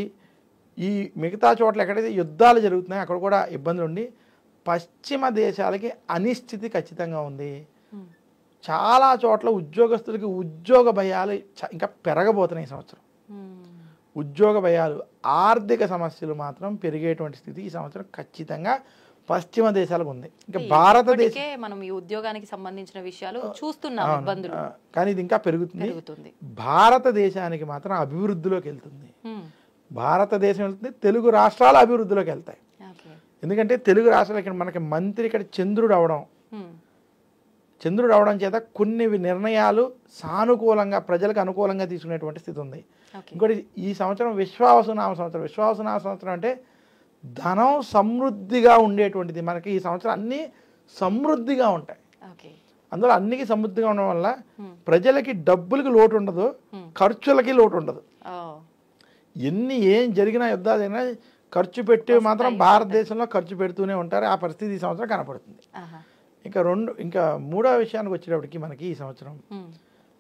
ఈ మిగతా చోట్ల ఎక్కడైతే యుద్ధాలు జరుగుతున్నాయో అక్కడ కూడా ఇబ్బందులు ఉండి పశ్చిమ దేశాలకి అనిశ్చితి ఖచ్చితంగా ఉంది. చాలా చోట్ల ఉద్యోగస్తులకి ఉద్యోగ భయాలు ఇంకా పెరగబోతున్నాయి ఈ సంవత్సరం. ఉద్యోగ భయాలు, ఆర్థిక సమస్యలు మాత్రం పెరిగేటువంటి స్థితి ఈ సంవత్సరం ఖచ్చితంగా పశ్చిమ దేశాలకు ఉంది. ఇంకా భారతదేశం మనం ఈ ఉద్యోగానికి సంబంధించిన విషయాలు చూస్తున్నాం ఇబ్బందులు, కానీ ఇది ఇంకా పెరుగుతుంది. భారతదేశానికి మాత్రం అభివృద్ధిలోకి వెళ్తుంది. భారతదేశం వెళ్తుంది, తెలుగు రాష్ట్రాలు అభివృద్ధిలోకి వెళ్తాయి. ఎందుకంటే తెలుగు రాష్ట్రాలు ఇక్కడ మనకి మంత్రి ఇక్కడ చంద్రుడు అవడం, ఉమ్, చంద్రుడు అవడం చేత కొన్ని నిర్ణయాలు సానుకూలంగా ప్రజలకు అనుకూలంగా తీసుకునేటువంటి స్థితి ఉంది. ఓకే. ఇంకోటి ఈ సంవత్సరం విశ్వావసునామ సంవత్సరం. విశ్వావసునామ సంవత్సరం అంటే ధనం సమృద్ధిగా ఉండేటువంటిది. మనకి ఈ సంవత్సరం అన్నీ సమృద్ధిగా ఉంటాయి. ఓకే. అందులో అన్నికి సమృద్ధిగా ఉండడం వల్ల ఉమ్, ప్రజలకి డబ్బులకి లోటు ఉండదు, ఖర్చులకి లోటు ఉండదు. ఓ, ఏం జరిగినా యుద్ధాలైనా ఖర్చు పెట్టి మాత్రం భారతదేశంలో ఖర్చు పెడుతూనే ఉంటారు. ఆ పరిస్థితి ఈ సంవత్సరం కనపడుతుంది. ఆహా, ఇంకా మూడవ విషయానికి వచ్చేటప్పటికి మనకి ఈ సంవత్సరం ఉమ్,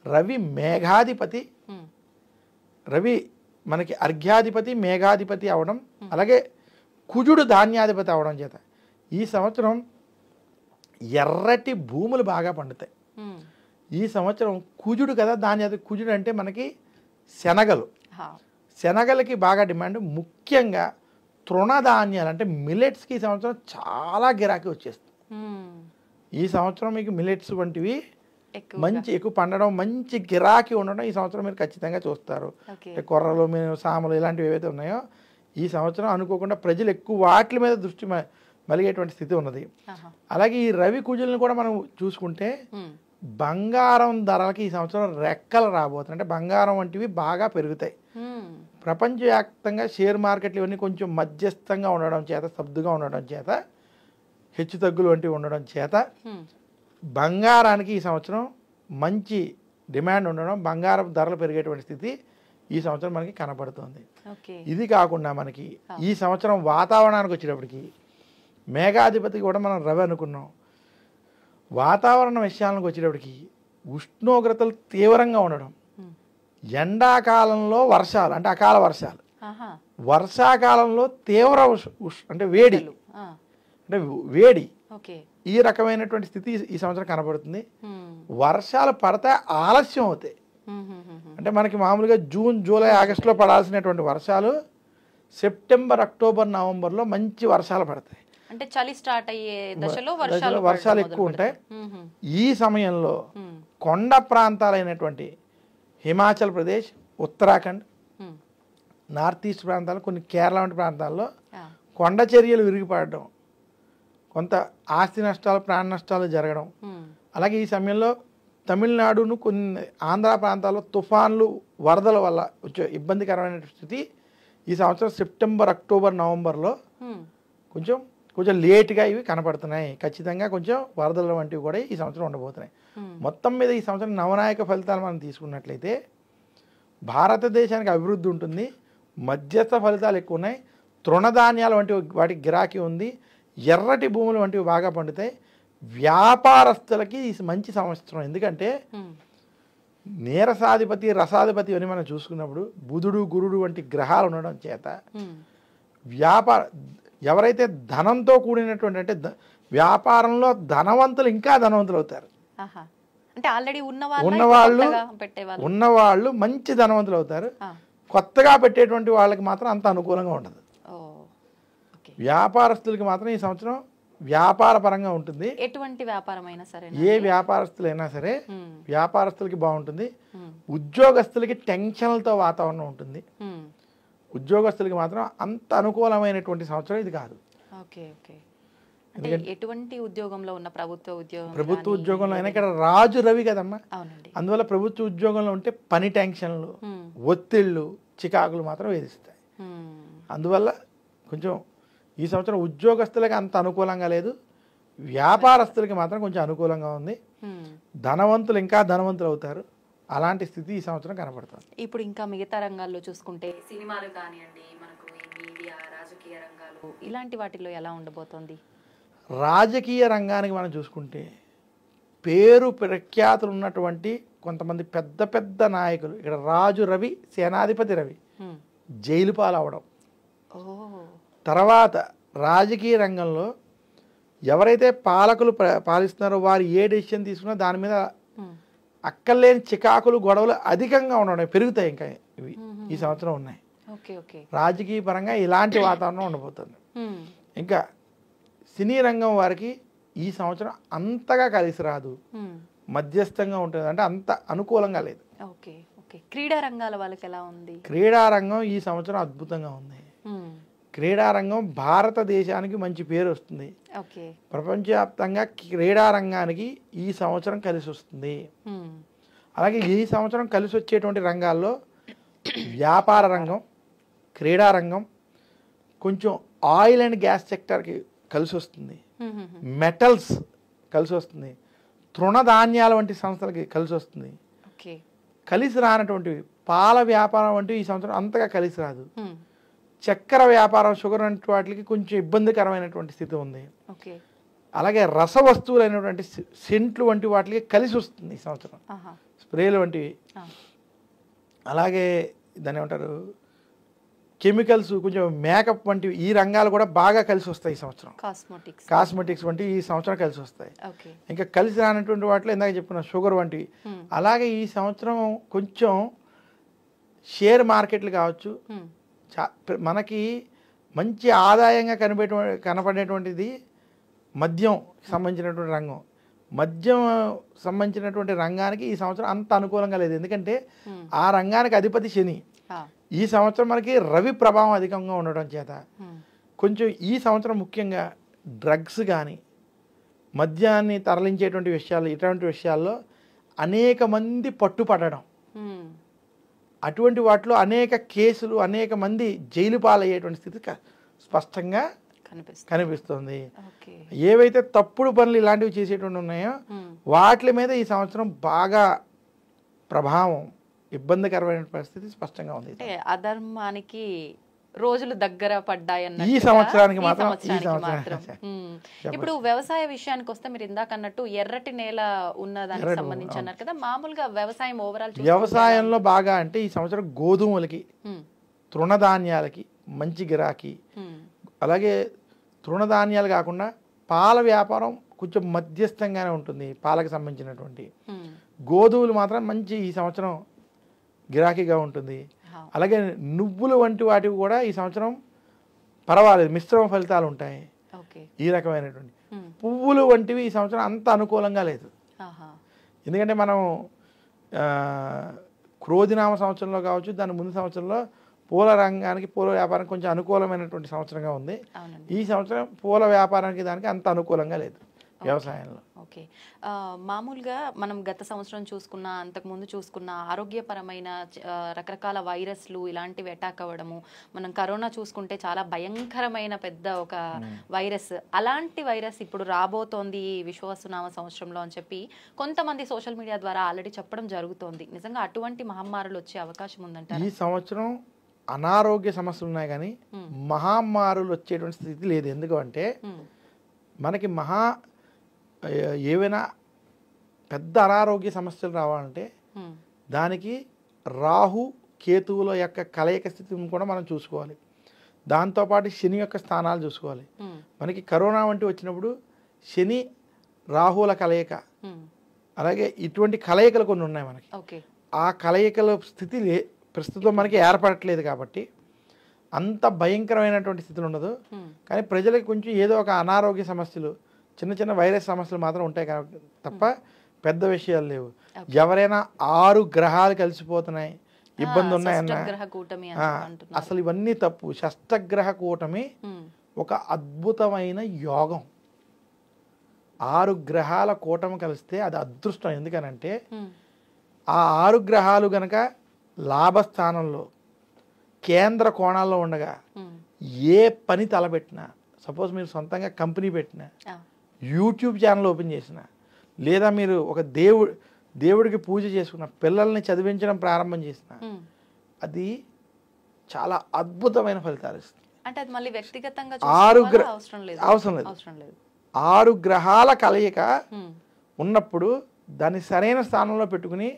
రవి మేఘాధిపతి, ఉమ్, రవి మనకి అర్ఘ్యాధిపతి మేఘాధిపతి అవడం, అలాగే కుజుడు ధాన్యాధిపతి అవడం చేత ఈ సంవత్సరం ఎర్రటి భూములు బాగా పండుతాయి. ఉమ్, ఈ సంవత్సరం కుజుడు కదా ధాన్యాధిపతి. కుజుడు అంటే మనకి శనగలు, హా, శనగలకి బాగా డిమాండ్. ముఖ్యంగా తృణధాన్యాలు అంటే మిల్లెట్స్కి ఈ సంవత్సరం చాలా గిరాకీ వచ్చేస్తుంది. ఉమ్, ఈ సంవత్సరం మీకు మిల్లెట్స్ వంటివి ఎక్కువ. ఎక్కువ పండడం, మంచి గిరాకీ ఉండడం ఈ సంవత్సరం మీరు ఖచ్చితంగా చూస్తారు. ఓకే. అంటే కొర్రలు, సామలు ఇలాంటివి ఏవైతే ఉన్నాయో ఈ సంవత్సరం అనుకోకుండా ప్రజలు ఎక్కువ వాటి మీద దృష్టి మలిగేటువంటి స్థితి ఉన్నది. ఆహా, అలాగే ఈ రవి కుజులను కూడా మనం చూసుకుంటే ఉమ్, బంగారం ధరలకి ఈ సంవత్సరం రెక్కలు రాబోతున్నాయి. అంటే బంగారం వంటివి బాగా పెరుగుతాయి. ఉమ్, ప్రపంచవ్యాప్తంగా షేర్ మార్కెట్లు ఇవన్నీ కొంచెం మధ్యస్థంగా ఉండడం చేత, స్తబ్దుగా ఉండడం చేత, హెచ్చు తగ్గులు వంటివి ఉండడం చేత ఉమ్, బంగారానికి ఈ సంవత్సరం మంచి డిమాండ్ ఉండడం, బంగారం ధరలు పెరిగేటువంటి స్థితి ఈ సంవత్సరం మనకి కనపడుతుంది. ఓకే. ఇది కాకుండా మనకి ఈ సంవత్సరం వాతావరణానికి వచ్చేటప్పటికి మేఘాధిపతి కూడా మనం రవి అనుకున్నాం. వాతావరణ విషయాలకు వచ్చేటప్పటికి ఉష్ణోగ్రతలు తీవ్రంగా ఉండడం, ఉమ్, ఎండాకాలంలో వర్షాలు అంటే అకాల వర్షాలు, ఆహా, వర్షాకాలంలో తీవ్ర అంటే వేడి, ఆ, అంటే వేడి, ఓకే. ఈ రకమైనటువంటి స్థితి ఈ సంవత్సరం కనబడుతుంది. ఉమ్, వర్షాలు పడితే ఆలస్యం అవుతాయి. ఉమ్, ఉమ్, ఉమ్, అంటే మనకి మామూలుగా జూన్, జూలై, ఆగస్టులో పడాల్సినటువంటి వర్షాలు సెప్టెంబర్, అక్టోబర్, నవంబర్లో మంచి వర్షాలు పడతాయి. అంటే చలి స్టార్ట్ అయ్యే దశలో వర్షాలు వర్షాలు ఎక్కువ ఉంటాయి. ఉమ్, ఉమ్, ఈ సమయంలో ఉమ్, కొండ ప్రాంతాలైనటువంటి హిమాచల్ ప్రదేశ్, ఉత్తరాఖండ్, ఉమ్, నార్త్ ఈస్ట్ ప్రాంతాలు, కొన్ని కేరళ వంటి ప్రాంతాల్లో ఆ, కొండ చర్యలు విరిగిపడడం, కొంత ఆస్తి నష్టాలు, ప్రాణ నష్టాలు జరగడం. ఉమ్, అలాగే ఈ సమయంలో తమిళనాడును, కొన్ని ఆంధ్ర ప్రాంతాల్లో తుఫాన్లు, వరదల వల్ల వచ్చే ఇబ్బందికరమైన స్థితి ఈ సంవత్సరం సెప్టెంబర్, అక్టోబర్, నవంబర్లో ఉమ్, కొంచెం లేట్గా ఇవి కనపడుతున్నాయి. ఖచ్చితంగా కొంచెం వరదల వంటివి కూడా ఈ సంవత్సరం ఉండబోతున్నాయి. ఉమ్, మొత్తం మీద ఈ సంవత్సరం నవనాయక ఫలితాలు మనం తీసుకున్నట్లయితే భారతదేశానికి అభివృద్ధి ఉంటుంది, మధ్యస్థ ఫలితాలు ఎక్కువ ఉన్నాయి, తృణధాన్యాల వంటివి వాటికి గిరాకీ ఉంది, ఎర్రటి భూములు వంటివి బాగా పండుతాయి. వ్యాపారస్తులకి ఇది మంచి సంవత్సరం. ఎందుకంటే ఉమ్, నీరసాధిపతి, రసాధిపతి అని మనం చూసుకున్నప్పుడు బుధుడు, గురుడు వంటి గ్రహాలు ఉండడం చేత ఉమ్, ఎవరైతే ధనంతో కూడినటువంటి అంటే వ్యాపారంలో ధనవంతులు ఇంకా ధనవంతులు అవుతారు. ఆహా, అంటే ఆల్రెడీ ఉన్నవాళ్ళు మంచి ధనవంతులు అవుతారు. కొత్తగా పెట్టేటువంటి వాళ్ళకి మాత్రం అంత అనుకూలంగా ఉండదు. వ్యాపారస్తులకి మాత్రం ఈ సంవత్సరం వ్యాపార పరంగా ఉంటుంది. ఎటువంటి వ్యాపారమైనా సరే, ఏ వ్యాపారస్తులైనా సరే వ్యాపారస్తులకి బాగుంటుంది. ఉద్యోగస్తులకి టెన్షన్లతో వాతావరణం ఉంటుంది. ఉద్యోగస్తులకి మాత్రం అంత అనుకూలమైనటువంటి సంవత్సరం ఇది కాదు. Okay okay. అంటే ఎటువంటి ఉద్యోగంలో ఉన్న ప్రభుత్వ ఉద్యోగంలో అయినా ఇక్కడ రాజు రవి కదమ్మా. అవునండి. అందువల్ల ప్రభుత్వ ఉద్యోగంలో ఉంటే పని టెన్షన్లు, ఒత్తిళ్లు, చికాకులు మాత్రం వేధిస్తాయి. అందువల్ల కొంచెం ఈ సంవత్సరం ఉద్యోగస్తులకి అంత అనుకూలంగా లేదు, వ్యాపారస్తులకి మాత్రం కొంచెం అనుకూలంగా ఉంది. ధనవంతులు ఇంకా ధనవంతులు అవుతారు. అలాంటి స్థితి ఈ సంవత్సరం కనబడుతుంది. ఇప్పుడు ఇంకా మిగతా రంగాల్లో చూసుకుంటే సినిమాలు కానివ్వండి, మనకు మీడియా, రాజకీయ రంగాలు, ఇలాంటి వాటిల్లో ఎలా ఉండబోతోంది? రాజకీయ రంగానికి మనం చూసుకుంటే పేరు ప్రఖ్యాతులు ఉన్నటువంటి కొంతమంది పెద్ద పెద్ద నాయకులు, ఇక్కడ రాజు రవి, సేనాధిపతి రవి జైలు పాలవడం, తర్వాత రాజకీయ రంగంలో ఎవరైతే పాలకులు పాలిస్తున్నారో వారు ఏ డెసిషన్ తీసుకున్నా దాని మీద అక్కర్లేని చికాకులు, గొడవలు అధికంగా ఉండడం, పెరుగుతాయి. ఇంకా ఇవి ఈ సంవత్సరం ఉన్నాయి. రాజకీయ పరంగా ఇలాంటి వాతావరణం ఉండబోతుంది. ఇంకా సినీ రంగం వారికి ఈ సంవత్సరం అంతగా కలిసి రాదు, మధ్యస్థంగా ఉంటుంది, అంటే అంత అనుకూలంగా లేదు. క్రీడా రంగాల వాళ్ళకి ఎలా ఉంది? క్రీడా రంగం ఈ సంవత్సరం అద్భుతంగా ఉంది. క్రీడారంగం భారతదేశానికి మంచి పేరు వస్తుంది. ఓకే. ప్రపంచవ్యాప్తంగా క్రీడారంగానికి ఈ సంవత్సరం కలిసి వస్తుంది. అలాగే ఈ సంవత్సరం కలిసి వచ్చేటువంటి రంగాల్లో వ్యాపార రంగం, క్రీడారంగం, కొంచెం ఆయిల్ అండ్ గ్యాస్ సెక్టర్కి కలిసి వస్తుంది, మెటల్స్ కలిసి వస్తుంది, తృణధాన్యాల వంటి సంస్థలకి కలిసి వస్తుంది. కలిసి రానటువంటివి పాల వ్యాపారం వంటివి ఈ సంవత్సరం అంతగా కలిసి రాదు. చక్కెర వ్యాపారం, షుగర్ వంటి వాటికి కొంచెం ఇబ్బందికరమైనటువంటి స్థితి ఉంది. అలాగే రస వస్తువులైనటువంటి సెంట్లు వంటి వాటికి కలిసి వస్తుంది ఈ సంవత్సరం, స్ప్రేలు వంటివి. అలాగే దాన్ని ఏమంటారు, కెమికల్స్, కొంచెం మేకప్ వంటివి, ఈ రంగాలు కూడా బాగా కలిసి వస్తాయి ఈ సంవత్సరం. కాస్మెటిక్స్ వంటివి ఈ సంవత్సరం కలిసి వస్తాయి. ఇంకా కలిసి రానటువంటి వాటిలో ఇందాక చెప్పుకున్న షుగర్ వంటివి. అలాగే ఈ సంవత్సరం కొంచెం షేర్ మార్కెట్లు కావచ్చు, మనకి మంచి ఆదాయంగా కనపడేటువంటిది మద్యం సంబంధించినటువంటి రంగం. మద్యం సంబంధించినటువంటి రంగానికి ఈ సంవత్సరం అంత అనుకూలంగా లేదు. ఎందుకంటే ఆ రంగానికి అధిపతి శని. ఈ సంవత్సరం మనకి రవి ప్రభావం అధికంగా ఉండడం చేత కొంచెం ఈ సంవత్సరం ముఖ్యంగా డ్రగ్స్ కానీ మద్యాన్ని తరలించేటువంటి విషయాలు, ఇటువంటి విషయాల్లో అనేక మంది పట్టుపడడం, అటువంటి వాటిలో అనేక కేసులు, అనేక మంది జైలు పాలయ్యేటువంటి స్థితి స్పష్టంగా కనిపిస్తుంది. ఏవైతే తప్పుడు పనులు ఇలాంటివి చేసేటువంటి ఉన్నాయో వాటి మీద ఈ సంవత్సరం బాగా ప్రభావం, ఇబ్బందికరమైన పరిస్థితి స్పష్టంగా ఉంది. అధర్మానికి రోజులు దగ్గర పడ్డాయన్న ఈ సంవత్సరానికి మాత్రం. ఇప్పుడు వ్యవసాయ విషయానికి వస్తే మీరు ఇందాక అన్నట్టు ఎర్రటి నేల ఉన్నదానికి సంబంధించి అన్నారు కదా, మామూలుగా వ్యవసాయం ఓవరాల్ వ్యవసాయంలో బాగా అంటే ఈ సంవత్సరం గోధుమలకి, తృణధాన్యాలకి మంచి గిరాకీ. అలాగే తృణధాన్యాలు కాకుండా పాల వ్యాపారం కొంచెం మధ్యస్థంగానే ఉంటుంది, పాలకు సంబంధించినటువంటి. గోధుమలు మాత్రం మంచి ఈ సంవత్సరం గిరాకీగా ఉంటుంది. అలాగే నువ్వులు వంటి వాటివి కూడా ఈ సంవత్సరం పర్వాలేదు, మిశ్రమ ఫలితాలు ఉంటాయి. ఈ రకమైనటువంటి పువ్వులు వంటివి ఈ సంవత్సరం అంత అనుకూలంగా లేదు. ఎందుకంటే మనం క్రోధినామ సంవత్సరంలో కావచ్చు, దాని ముందు సంవత్సరంలో పూల రంగానికి, పూల వ్యాపారానికి కొంచెం అనుకూలమైనటువంటి సంవత్సరంగా ఉంది. ఈ సంవత్సరం పూల వ్యాపారానికి దానికి అంత అనుకూలంగా లేదు వ్యవసాయంలో. ఓకే. మామూలుగా మనం గత సంవత్సరం చూసుకున్న, అంతకుముందు చూసుకున్న ఆరోగ్యపరమైన రకరకాల వైరస్లు ఇలాంటివి అటాక్ అవ్వడము, మనం కరోనా చూసుకుంటే చాలా భయంకరమైన పెద్ద ఒక వైరస్, అలాంటి వైరస్ ఇప్పుడు రాబోతోంది విశ్వవసునామ సంవత్సరంలో అని చెప్పి కొంతమంది సోషల్ మీడియా ద్వారా ఆల్రెడీ చెప్పడం జరుగుతోంది. నిజంగా అటువంటి మహమ్మారులు వచ్చే అవకాశం ఉందంట? ఈ సంవత్సరం అనారోగ్య సమస్యలు ఉన్నాయి కానీ మహమ్మారులు వచ్చేటువంటి స్థితి లేదు. ఎందుకంటే మనకి ఏవైనా పెద్ద అనారోగ్య సమస్యలు రావాలంటే దానికి రాహు కేతువుల యొక్క కలయిక స్థితిని కూడా మనం చూసుకోవాలి. దాంతోపాటు శని యొక్క స్థానాలు చూసుకోవాలి. మనకి కరోనా వంటి వచ్చినప్పుడు శని రాహుల కలయిక, అలాగే ఇటువంటి కలయికలు కొన్ని ఉన్నాయి మనకి. ఆ కలయికల స్థితి ప్రస్తుతం మనకి ఏర్పడట్లేదు కాబట్టి అంత భయంకరమైనటువంటి స్థితులు ఉండదు. కానీ ప్రజలకు కొంచెం ఏదో ఒక అనారోగ్య సమస్యలు, చిన్న చిన్న వైరస్ సమస్యలు మాత్రం ఉంటాయి కాబట్టి తప్ప పెద్ద విషయాలు లేవు. ఎవరైనా 6 గ్రహాలు కలిసిపోతున్నాయి, ఇబ్బంది ఉన్నాయన్నా అసలు ఇవన్నీ తప్పు. షష్టగ్రహ కూటమి ఒక అద్భుతమైన యోగం. 6 గ్రహాల కూటమి కలిస్తే అది అదృష్టం. ఎందుకనంటే ఆ 6 గ్రహాలు గనక లాభస్థానంలో కేంద్ర కోణాల్లో ఉండగా ఏ పని తలపెట్టినా, సపోజ్ మీరు సొంతంగా కంపెనీ పెట్టినా, యూట్యూబ్ ఛానల్ ఓపెన్ చేసిన, లేదా మీరు ఒక దేవుడికి పూజ చేసుకున్న, పిల్లల్ని చదివించడం ప్రారంభం చేసిన, అది చాలా అద్భుతమైన ఫలితాలు ఇస్తుంది. అంటే అది మళ్ళీ వ్యక్తిగతంగా అవసరం లేదు. 6 గ్రహాల కలయిక ఉన్నప్పుడు దాన్ని సరైన స్థానంలో పెట్టుకుని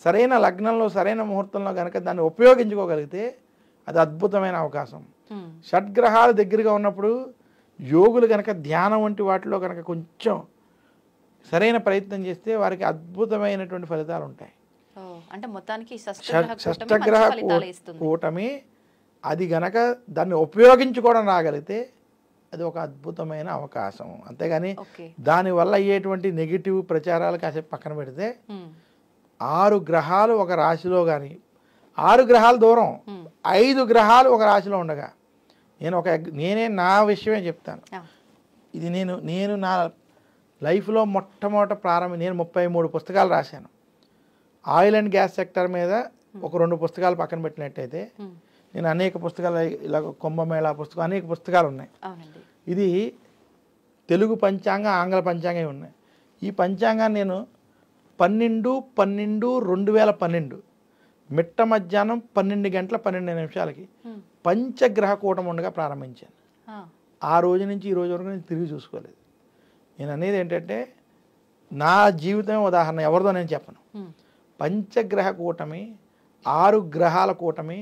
సరైన లగ్నంలో, సరైన ముహూర్తంలో కనుక దాన్ని ఉపయోగించుకోగలిగితే అది అద్భుతమైన అవకాశం. షడ్గ్రహాలు దగ్గరగా ఉన్నప్పుడు యోగులు కనుక ధ్యానం వంటి వాటిలో కనుక కొంచెం సరైన ప్రయత్నం చేస్తే వారికి అద్భుతమైనటువంటి ఫలితాలు ఉంటాయి. అంటే మొత్తానికి షష్టగ్రహ కూటమి అది గనక దాన్ని ఉపయోగించుకోవడం రాగలిగితే అది ఒక అద్భుతమైన అవకాశం. అంతేగాని దానివల్ల అయ్యేటువంటి నెగిటివ్ ప్రచారాలు కాసేపు పక్కన పెడితే 6 గ్రహాలు ఒక రాశిలో కానీ, 6 గ్రహాలు దూరం 5 గ్రహాలు ఒక రాశిలో ఉండగా నేనే నా విషయమే చెప్తాను. ఇది నేను నా లైఫ్లో మొట్టమొదట నేను 33 పుస్తకాలు రాశాను. ఆయిల్ అండ్ గ్యాస్ సెక్టర్ మీద ఒక 2 పుస్తకాలు పక్కన పెట్టినట్టయితే నేను అనేక పుస్తకాలు, ఇలా కుంభమేళా పుస్తకం, అనేక పుస్తకాలు ఉన్నాయి. ఇది తెలుగు పంచాంగం, ఆంగ్ల పంచాంగం ఉన్నాయి. ఈ పంచాంగాన్ని నేను 12/12/2012 మిట్ట మధ్యాహ్నం 12 గంటల 12 నిమిషాలకి పంచగ్రహ కూటమి ఉండగా ప్రారంభించాను. ఆ రోజు నుంచి ఈ రోజు వరకు నేను తిరిగి చూసుకోలేదు. నేను అనేది ఏంటంటే నా జీవితం ఉదాహరణ, ఎవరిదో నేను చెప్పను. పంచగ్రహ కూటమి, 6 గ్రహాల కూటమి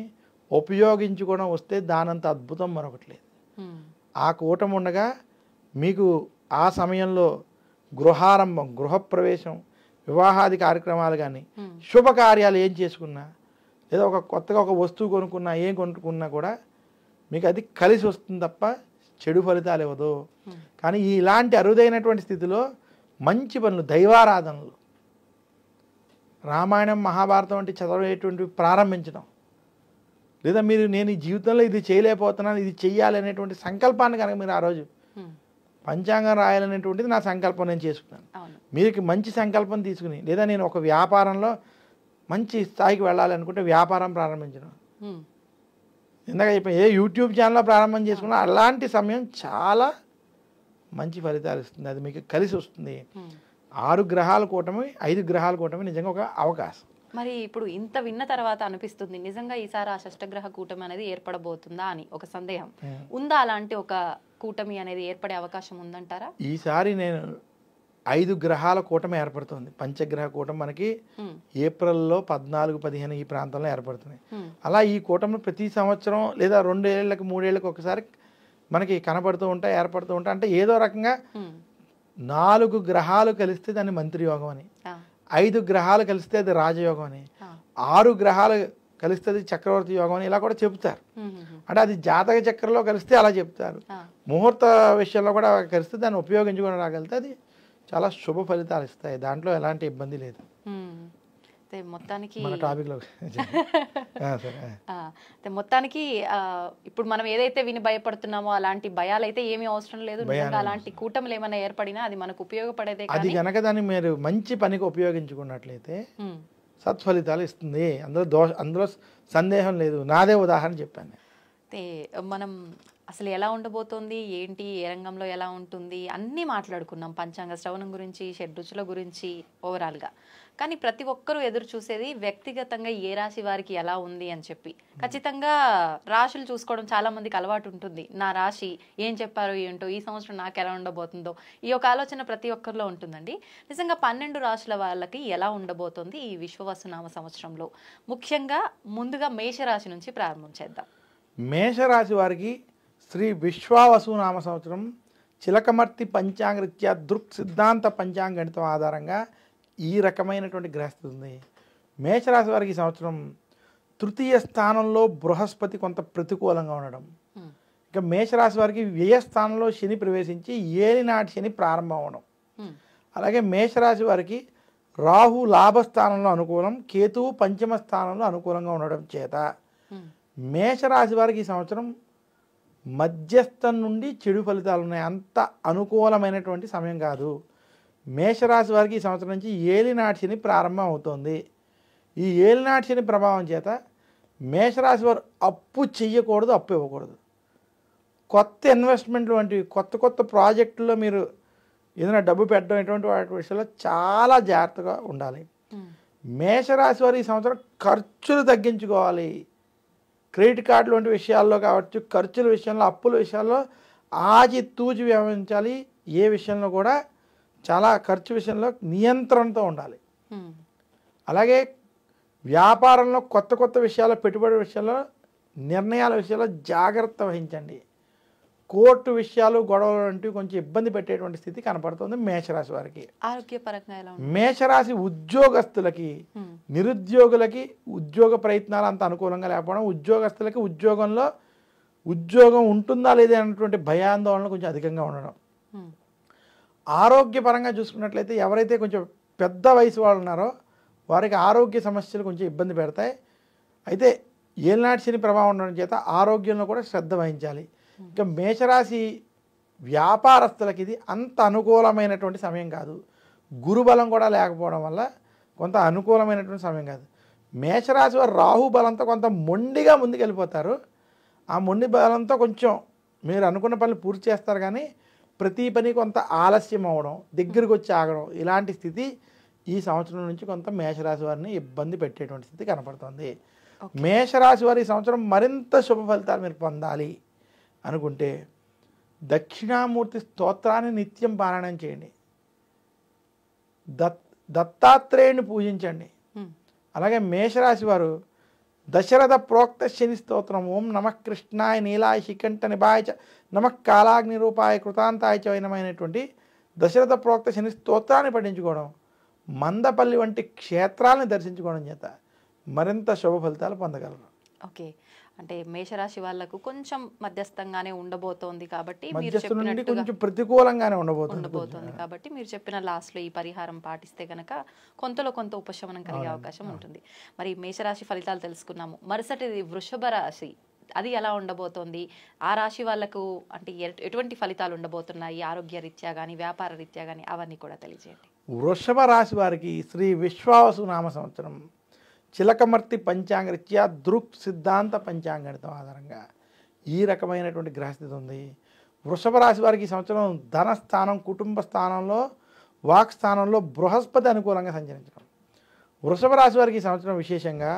ఉపయోగించుకోవడం వస్తే దానంత అద్భుతం మరొకటి లేదు. ఆ కూటమి ఉండగా మీకు ఆ సమయంలో గృహారంభం, గృహప్రవేశం, వివాహాది కార్యక్రమాలు కానీ, శుభకార్యాలు ఏం చేసుకున్నా, లేదా కొత్తగా ఒక వస్తువు కొనుక్కున్నా, ఏం కొనుక్కున్నా కూడా మీకు అది కలిసి వస్తుంది తప్ప చెడు ఫలితాలు ఇవ్వదు. కానీ ఇలాంటి అరుదైనటువంటి స్థితిలో మంచి పనులు, దైవారాధనలు, రామాయణం మహాభారతం వంటి చదవేటువంటివి ప్రారంభించడం, లేదా నేను ఈ జీవితంలో ఇది చేయలేకపోతున్నాను, ఇది చెయ్యాలి అనేటువంటి సంకల్పాన్ని కనుక మీరు ఆ రోజు పంచాంగం రాయాలనేటువంటిది నా సంకల్పం, నేను చేసుకున్నాను. మీకు మంచి సంకల్పం తీసుకుని, లేదా నేను ఒక వ్యాపారంలో మంచి స్థాయికి వెళ్ళాలి అనుకుంటే వ్యాపారం ప్రారంభించడం, ఇందాక చెప్పాను, ఏ యూట్యూబ్ ఛానల్లో ప్రారంభం చేసుకున్నా అలాంటి సమయం చాలా మంచి ఫలితాలు ఇస్తుంది. అది మీకు కలిసి వస్తుంది. 6 గ్రహాల కూటమి, 5 గ్రహాల కూటమి నిజంగా ఒక అవకాశం. మరి ఇప్పుడు ఇంత విన్న తర్వాత అనిపిస్తుంది, నిజంగా ఈసారి ఆ షష్టగ్రహ కూటమి అనేది ఏర్పడబోతుందా అని ఒక సందేహం ఉందా? అలాంటి ఒక కూటమి అనేది ఏర్పడే అవకాశం ఉందంటారా? ఈసారి నేను 5 గ్రహాల కూటమి ఏర్పడుతుంది. పంచగ్రహ కూటమి మనకి ఏప్రిల్లో 14-15 ఈ ప్రాంతంలో ఏర్పడుతుంది. అలా ఈ కూటమి ప్రతి సంవత్సరం లేదా 2 ఏళ్ళకి 3 ఏళ్ళకి ఒకసారి మనకి కనపడుతూ ఉంటాయి, ఏర్పడుతూ ఉంటాయి. అంటే ఏదో రకంగా 4 గ్రహాలు కలిస్తే దాన్ని మంత్రి యోగం అని, 5 గ్రహాలు కలిస్తే అది రాజయోగం అని, 6 గ్రహాలు కలిస్తే అది చక్రవర్తి యోగం అని ఇలా కూడా చెబుతారు. అంటే అది జాతక చక్రంలో కలిస్తే అలా చెప్తారు. ముహూర్త విషయంలో కూడా కలిస్తే దాన్ని ఉపయోగించుకొని రాగలిగితే అది చాలా శుభ ఫలితాలు ఇస్తాయి. దాంట్లో ఎలాంటి ఇబ్బంది లేదు. మొత్తానికి మొత్తానికి ఇప్పుడు మనం ఏదైతే విని భయపడుతున్నామో అలాంటి భయాలు అయితే ఏమీ అవసరం లేదు. అలాంటి కూటములు ఏమైనా ఏర్పడినా అది మనకు ఉపయోగపడేదే. అది కనుక దాన్ని మీరు మంచి పనికి ఉపయోగించుకున్నట్లయితే సత్ఫలితాలు ఇస్తుంది. అందులో సందేహం లేదు. నాదే ఉదాహరణ చెప్పాను. మనం అసలు ఎలా ఉండబోతోంది, ఏంటి, ఏ రంగంలో ఎలా ఉంటుంది అన్నీ మాట్లాడుకున్నాం. పంచాంగ శ్రవణం గురించి, షడ్రుచుల గురించి ఓవరాల్గా. కానీ ప్రతి ఒక్కరూ ఎదురు చూసేది వ్యక్తిగతంగా ఏ రాశి వారికి ఎలా ఉంది అని చెప్పి. ఖచ్చితంగా రాశులు చూసుకోవడం చాలా మందికి అలవాటు ఉంటుంది. నా రాశి ఏం చెప్పారో ఏంటో, ఈ సంవత్సరం నాకు ఎలా ఉండబోతుందో, ఈ ఒక ఆలోచన ప్రతి ఒక్కరిలో ఉంటుందండి. నిజంగా 12 రాశుల వాళ్ళకి ఎలా ఉండబోతుంది ఈ విశ్వవసునామ సంవత్సరంలో? ముఖ్యంగా ముందుగా మేషరాశి నుంచి ప్రారంభం చేద్దాం. మేషరాశి వారికి శ్రీ విశ్వావసునామ సంవత్సరం చిలకమర్తి పంచాంగరీత్యా దృక్ సిద్ధాంత పంచాంగణితం ఆధారంగా ఈ రకమైనటువంటి గ్రహస్థితి ఉంది. మేషరాశి వారికి ఈ సంవత్సరం 3వ స్థానంలో బృహస్పతి కొంత ప్రతికూలంగా ఉండడం, ఇక మేషరాశి వారికి వ్యయ స్థానంలో శని ప్రవేశించి ఏలినాటి శని ప్రారంభం అవడం, అలాగే మేషరాశి వారికి రాహు లాభస్థానంలో అనుకూలం, కేతువు పంచమ స్థానంలో అనుకూలంగా ఉండడం చేత మేషరాశి వారికి ఈ సంవత్సరం మధ్యస్థం నుండి చెడు ఫలితాలు ఉన్నాయి. అంత అనుకూలమైనటువంటి సమయం కాదు. మేషరాశి వారికి ఈ సంవత్సరం నుంచి ఏలినాటి శని ప్రారంభం అవుతుంది. ఈ ఏలినాటి శని ప్రభావం చేత మేషరాశి వారు అప్పు చెయ్యకూడదు, అప్పు ఇవ్వకూడదు. కొత్త ఇన్వెస్ట్మెంట్లు వంటివి, కొత్త ప్రాజెక్టుల్లో మీరు ఏదైనా డబ్బు పెట్టడం ఇటువంటి వాటి విషయంలో చాలా జాగ్రత్తగా ఉండాలి. మేషరాశి వారు ఈ సంవత్సరం ఖర్చులు తగ్గించుకోవాలి. క్రెడిట్ కార్డులు వంటి విషయాల్లో కావచ్చు, ఖర్చుల విషయంలో, అప్పుల విషయాల్లో ఆచితూచి వ్యవహరించాలి. ఏ విషయంలో కూడా చాలా ఖర్చు విషయంలో నియంత్రణతో ఉండాలి. అలాగే వ్యాపారంలో కొత్త విషయాల్లో, పెట్టుబడి విషయాల్లో, నిర్ణయాల విషయాల్లో జాగ్రత్త వహించండి. కోర్టు విషయాలు, గొడవలు వంటివి కొంచెం ఇబ్బంది పెట్టేటువంటి స్థితి కనపడుతుంది మేషరాశి వారికి. ఆరోగ్యపరంగా ఎలా? మేషరాశి ఉద్యోగస్తులకి, నిరుద్యోగులకి ఉద్యోగ ప్రయత్నాలు అంత అనుకూలంగా లేకపోవడం, ఉద్యోగస్తులకి ఉద్యోగం ఉంటుందా లేదా అన్నటువంటి భయాందోళన కొంచెం అధికంగా ఉండడం. ఆరోగ్యపరంగా చూసుకున్నట్లయితే ఎవరైతే కొంచెం పెద్ద వయసు వాళ్ళు ఉన్నారో వారికి ఆరోగ్య సమస్యలు కొంచెం ఇబ్బంది పెడతాయి. అయితే ఏలినాటి శని ప్రభావం ఉండడం చేత ఆరోగ్యంలో కూడా శ్రద్ధ వహించాలి. ఇంకా మేషరాశి వ్యాపారస్తులకి ఇది అంత అనుకూలమైనటువంటి సమయం కాదు. గురుబలం కూడా లేకపోవడం వల్ల కొంత అనుకూలమైనటువంటి సమయం కాదు. మేషరాశి వారు రాహు బలంతో కొంత మొండిగా ముందుకెళ్ళిపోతారు. ఆ మొండి బలంతో కొంచెం మీరు అనుకున్న పనులు పూర్తి చేస్తారు, కానీ ప్రతి పని కొంత ఆలస్యం అవ్వడం, దగ్గరికి వచ్చి ఆగడం, ఇలాంటి స్థితి ఈ సంవత్సరం నుంచి కొంత మేషరాశి వారిని ఇబ్బంది పెట్టేటువంటి స్థితి కనపడుతుంది. మేషరాశి వారి ఈ సంవత్సరం మరింత శుభ ఫలితాలు మీరు పొందాలి అనుకుంటే దక్షిణామూర్తి స్తోత్రాన్ని నిత్యం పారాయణం చేయండి. దత్తాత్రేయుని పూజించండి. అలాగే మేషరాశి వారు దశరథ ప్రోక్త శని స్తోత్రం ఓం నమః కృష్ణాయ నీలాయ శికంఠ నిభాయ చ నమః కాలాగ్ని రూపాయ కృతాంతాయ చ వైనమైనటువంటి దశరథ ప్రోక్త శని స్తోత్రాన్ని పఠించుకోవడం, మందపల్లి వంటి క్షేత్రాలను దర్శించుకోవడం చేత మరింత శుభ ఫలితాలు పొందగలరు. ఓకే, అంటే మేషరాశి వాళ్ళకు కొంచెం మధ్యస్థంగానే ఉండబోతోంది కాబట్టి మీరు మధ్యస్థం నుండి చెప్పినట్టుగా కొంచెం ప్రతికూలంగానే ఉండబోతుంది కాబట్టి మీరు చెప్పిన లాస్ట్లో ఈ పరిహారం పాటిస్తే గనక కొంతలో కొంత ఉపశమనం కలిగే అవకాశం ఉంటుంది. మరి మేషరాశి ఫలితాలు తెలుసుకున్నాము. మరుసటిది వృషభ రాశి, అది ఎలా ఉండబోతోంది? ఆ రాశి వాళ్ళకు అంటే ఎటువంటి ఫలితాలు ఉండబోతున్నాయి, ఆరోగ్య రీత్యా కానీ వ్యాపార రీత్యా కానీ, అవన్నీ కూడా తెలియజేయండి. వృషభ రాశి వారికి శ్రీ విశ్వావసు నామ సంవత్సరం చిలకమర్తి పంచాంగరీత్యా దృక్ సిద్ధాంత పంచాంగణితం ఆధారంగా ఈ రకమైనటువంటి గ్రహస్థితి ఉంది. వృషభ రాశి వారికి ఈ సంవత్సరం ధనస్థానం, కుటుంబ స్థానంలో, వాక్ స్థానంలో బృహస్పతి అనుకూలంగా సంచరించడం. వృషభ రాశి వారికి ఈ సంవత్సరం విశేషంగా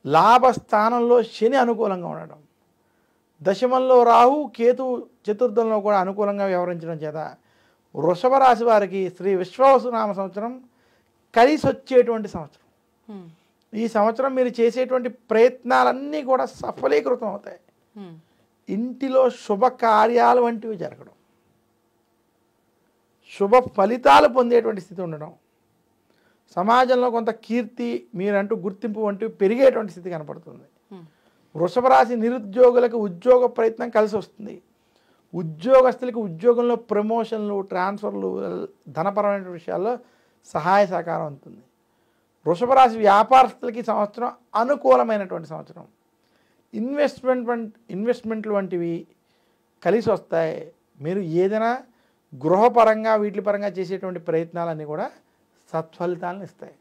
లాభస్థానంలో శని అనుకూలంగా ఉండడం, దశమంలో రాహు, కేతు చతుర్థంలో కూడా అనుకూలంగా వ్యవహరించడం చేత వృషభ రాశి వారికి శ్రీ విశ్వావసు నామ సంవత్సరం కలిసి వచ్చేటువంటి సంవత్సరం. ఈ సంవత్సరం మీరు చేసేటువంటి ప్రయత్నాలన్నీ కూడా సఫలీకృతం అవుతాయి. ఇంటిలో శుభకార్యాలు వంటివి జరగడం, శుభ ఫలితాలు పొందేటువంటి స్థితి ఉండడం, సమాజంలో కొంత కీర్తి, మీరంటూ గుర్తింపు వంటివి పెరిగేటువంటి స్థితి కనపడుతుంది. వృషభ రాశి నిరుద్యోగులకు ఉద్యోగ ప్రయత్నం కలిసి వస్తుంది. ఉద్యోగస్తులకు ఉద్యోగంలో ప్రమోషన్లు, ట్రాన్స్ఫర్లు, ధనపరమైన విషయాల్లో సహాయ సహకారం ఉంటుంది. వృషభ రాశి వ్యాపారస్తులకి సంవత్సరం అనుకూలమైనటువంటి సంవత్సరం. ఇన్వెస్ట్మెంట్లు వంటివి కలిసి వస్తాయి. మీరు ఏదైనా గృహపరంగా వీటి పరంగా చేసేటువంటి ప్రయత్నాలన్నీ కూడా సత్ఫలితాలను ఇస్తాయి.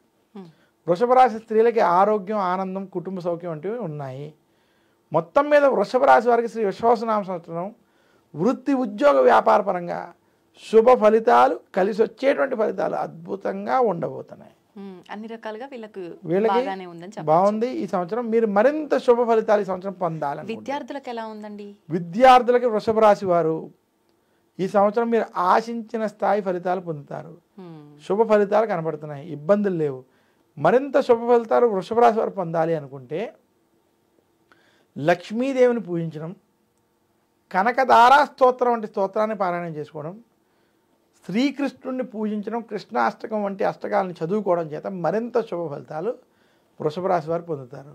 వృషభ రాశి స్త్రీలకి ఆరోగ్యం, ఆనందం, కుటుంబ సౌఖ్యం వంటివి ఉన్నాయి. మొత్తం మీద వృషభ రాశి వారికి శ్రీ విశ్వావసునామ సంవత్సరం వృత్తి, ఉద్యోగ, వ్యాపార పరంగా శుభ ఫలితాలు, కలిసి వచ్చేటువంటి ఫలితాలు అద్భుతంగా ఉండబోతున్నాయి. అన్ని రకాలుగా వీళ్ళకి బాగుంది. ఈ సంవత్సరం మీరు మరింత శుభ ఫలితాలు ఈ సంవత్సరం పొందాలి. విద్యార్థులకు ఎలా ఉందండి? విద్యార్థులకి వృషభ రాశి వారు ఈ సంవత్సరం మీరు ఆశించిన స్థాయి ఫలితాలు పొందుతారు. శుభ ఫలితాలు కనబడుతున్నాయి, ఇబ్బందులు లేవు. మరింత శుభ ఫలితాలు వృషభ రాశి వారు పొందాలి అనుకుంటే లక్ష్మీదేవిని పూజించడం, కనకదారా స్తోత్రం వంటి స్తోత్రాన్ని పారాయణం చేసుకోవడం, శ్రీకృష్ణుడిని పూజించడం, కృష్ణాష్టకం వంటి అష్టకాలను చదువుకోవడం చేత మరింత శుభ ఫలితాలు వృషభ రాశి వారు పొందుతారు.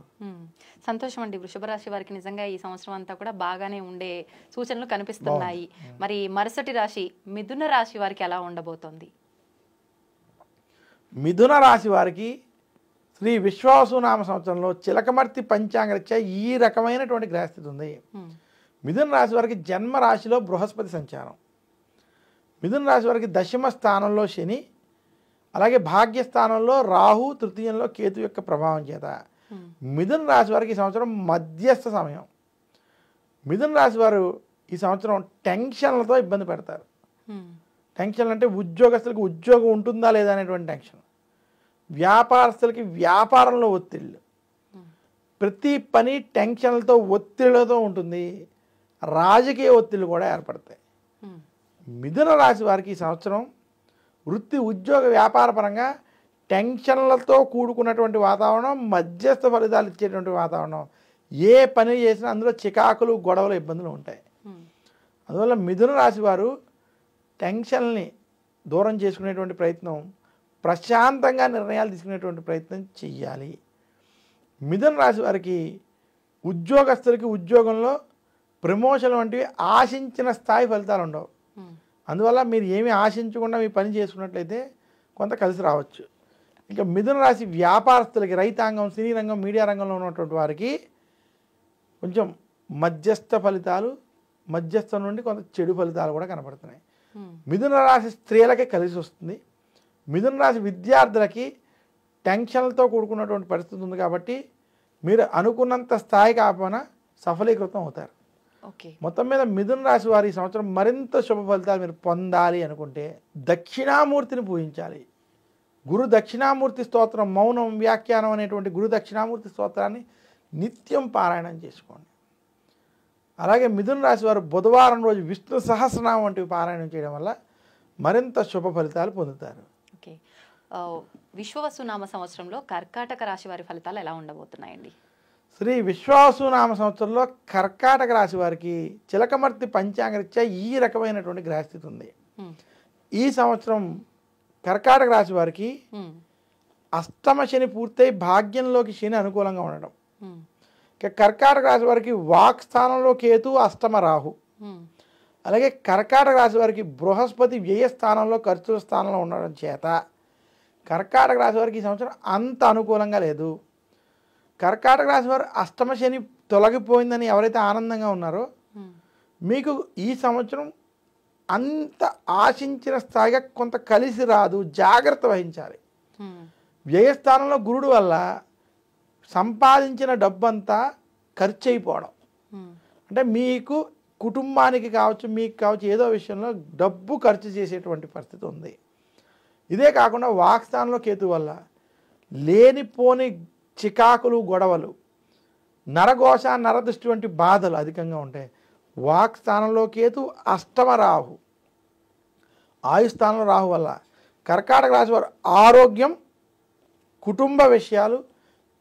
సంతోషం అండి. వృషభ రాశి వారికి నిజంగా ఈ సంవత్సరం అంతా కూడా బాగానే ఉండే సూచనలు కనిపిస్తున్నాయి. మరి మరుసటి రాశి మిథున రాశి వారికి ఎలా ఉండబోతోంది? మిథున రాశి వారికి శ్రీ విశ్వావసునామ సంవత్సరంలో చిలకమర్తి పంచాంగరీత్యా ఈ రకమైనటువంటి గ్రహస్థితి ఉంది. మిథున రాశి వారికి జన్మ రాశిలో బృహస్పతి సంచారం. మిథున రాశి వారికి దశమ స్థానంలో శని, అలాగే భాగ్యస్థానంలో రాహు, తృతీయంలో కేతు యొక్క ప్రభావం చేత మిథున రాశి వారికి ఈ సంవత్సరం మధ్యస్థ సమయం. మిథున రాశి వారు ఈ సంవత్సరం టెన్షన్లతో ఇబ్బంది పెడతారు. టెన్షన్లు అంటే ఉద్యోగస్తులకు ఉద్యోగం ఉంటుందా లేదా అనేటువంటి టెన్షన్, వ్యాపారస్తులకి వ్యాపారంలో ఒత్తిళ్ళు, ప్రతి పని టెన్షన్లతో, ఒత్తిళ్లతో ఉంటుంది. రాజకీయ ఒత్తిళ్ళు కూడా ఏర్పడతాయి. మిథున రాశి వారికి ఈ సంవత్సరం వృత్తి, ఉద్యోగ, వ్యాపార పరంగా టెన్షన్లతో కూడుకున్నటువంటి వాతావరణం, మధ్యస్థ ఫలితాలు ఇచ్చేటువంటి వాతావరణం. ఏ పని చేసినా అందులో చికాకులు, గొడవలు, ఇబ్బందులు ఉంటాయి. అందువల్ల మిథున రాశి వారు టెన్షన్ని దూరం చేసుకునేటువంటి ప్రయత్నం, ప్రశాంతంగా నిర్ణయాలు తీసుకునేటువంటి ప్రయత్నం చెయ్యాలి. మిథున రాశి వారికి ఉద్యోగస్తులకి ఉద్యోగంలో ప్రమోషన్ వంటివి ఆశించిన స్థాయి ఫలితాలు ఉండవు. అందువల్ల మీరు ఏమీ ఆశించకుండా మీ పని చేసుకున్నట్లయితే కొంత కలిసి రావచ్చు. ఇంకా మిథున రాశి వ్యాపారస్తులకి, రైతాంగం, సినీ రంగం, మీడియా రంగంలో ఉన్నటువంటి వారికి కొంచెం మధ్యస్థ ఫలితాలు, మధ్యస్థం నుండి కొంత చెడు ఫలితాలు కూడా కనపడుతున్నాయి. ఉమ్, మిథున రాశి స్త్రీలకే కలిసి వస్తుంది. మిథున రాశి విద్యార్థులకి టెన్షన్లతో కూడుకున్నటువంటి పరిస్థితి ఉంది కాబట్టి మీరు అనుకున్నంత స్థాయి కాకపోయినా సఫలీకృతం అవుతారు. ఓకే. మొత్తం మీద మిథున రాశి వారి ఈ సంవత్సరం మరింత శుభ ఫలితాలు మీరు పొందాలి అనుకుంటే దక్షిణామూర్తిని పూజించాలి. గురు దక్షిణామూర్తి స్తోత్రం, మౌనం వ్యాఖ్యానం అనేటువంటి గురు దక్షిణామూర్తి స్తోత్రాన్ని నిత్యం పారాయణం చేసుకోండి. అలాగే మిథున రాశి వారు బుధవారం రోజు విష్ణు సహస్రనామం వంటివి పారాయణం చేయడం వల్ల మరింత శుభ ఫలితాలు పొందుతారు. ఓకే. విశ్వవసునామ సంవత్సరంలో కర్కాటక రాశి వారి ఫలితాలు ఎలా ఉండబోతున్నాయండి? శ్రీ విశ్వావసునామ సంవత్సరంలో కర్కాటక రాశి వారికి చిలకమర్తి పంచాంగరీత్యా ఈ రకమైనటువంటి గ్రహస్థితి ఉంది. ఉమ్, ఈ సంవత్సరం కర్కాటక రాశి వారికి ఉమ్, అష్టమ శని పూర్తయి భాగ్యంలోకి శని అనుకూలంగా ఉండడం. ఉమ్, ఇక కర్కాటక రాశి వారికి వాక్ స్థానంలో కేతు, అష్టమ రాహు. ఉమ్, అలాగే కర్కాటక రాశి వారికి బృహస్పతి వ్యయ స్థానంలో ఖర్చుల స్థానంలో ఉండడం చేత కర్కాటక రాశి వారికి ఈ సంవత్సరం అంత అనుకూలంగా లేదు. కర్కాటక రాశి వారు అష్టమ శని తొలగిపోయిందని ఎవరైతే ఆనందంగా ఉన్నారో ఉమ్, మీకు ఈ సంవత్సరం అంత ఆశించిన స్థాయిగా కొంత కలిసి రాదు, జాగ్రత్త వహించాలి. ఉమ్, వ్యయస్థానంలో గురుడు వల్ల సంపాదించిన డబ్బంతా ఖర్చు అయిపోవడం, ఉమ్, అంటే మీకు కుటుంబానికి కావచ్చు, మీకు కావచ్చు, ఏదో విషయంలో డబ్బు ఖర్చు చేసేటువంటి పరిస్థితి ఉంది. ఇదే కాకుండా వాక్స్థానంలో కేతు వల్ల లేనిపోని చికాకులు, గొడవలు, నరఘోష, నరదృష్టి వంటి బాధలు అధికంగా ఉంటాయి. వాక్స్థానంలో కేతు, అష్టమ రాహు, ఆయుస్థానంలో రాహు వల్ల కర్కాటక రాశి వారు ఆరోగ్యం, కుటుంబ విషయాలు,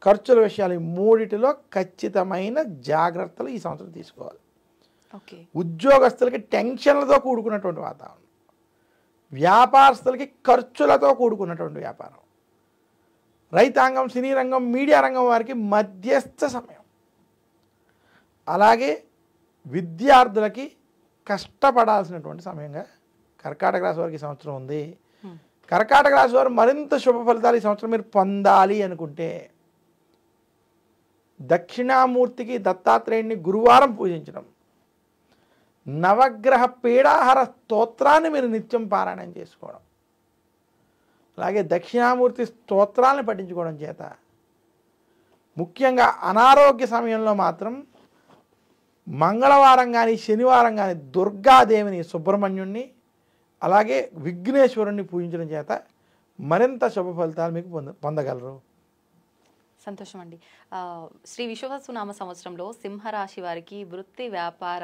ఖర్చుల విషయాలు ఈ మూడిటిలో ఖచ్చితమైన జాగ్రత్తలు ఈ సంవత్సరం తీసుకోవాలి. ఓకే. ఉద్యోగస్తులకి టెన్షన్లతో కూడుకున్నటువంటి వాతావరణం, వ్యాపారస్తులకి ఖర్చులతో కూడుకున్నటువంటి వ్యాపారం, రైతాంగం, సినీ రంగం, మీడియా రంగం వారికి మధ్యస్థ సమయం, అలాగే విద్యార్థులకి కష్టపడాల్సినటువంటి సమయంగా కర్కాటక రాశి వారికి ఈ సంవత్సరం ఉంది. కర్కాటక రాశి వారు మరింత శుభ ఫలితాలు ఈ సంవత్సరం మీరు పొందాలి అనుకుంటే దక్షిణామూర్తికి దత్తాత్రేయుడిని గురువారం పూజించడం, నవగ్రహ పీడాహార స్తోత్రాన్ని మీరు నిత్యం పారాయణం చేసుకోవడం, అలాగే దక్షిణామూర్తి స్తోత్రాలను పఠించుకోవడం చేత ముఖ్యంగా అనారోగ్య సమయంలో మాత్రం మంగళవారం కానీ శనివారం కానీ దుర్గాదేవిని, సుబ్రహ్మణ్యుణ్ణి, అలాగే విఘ్నేశ్వరుణ్ణి పూజించడం చేత మరింత శుభ ఫలితాలు మీకు పొందగలరు. సంతోషం అండి. శ్రీ విశ్వవసునామ సంవత్సరంలో సింహరాశి వారికి వృత్తి వ్యాపార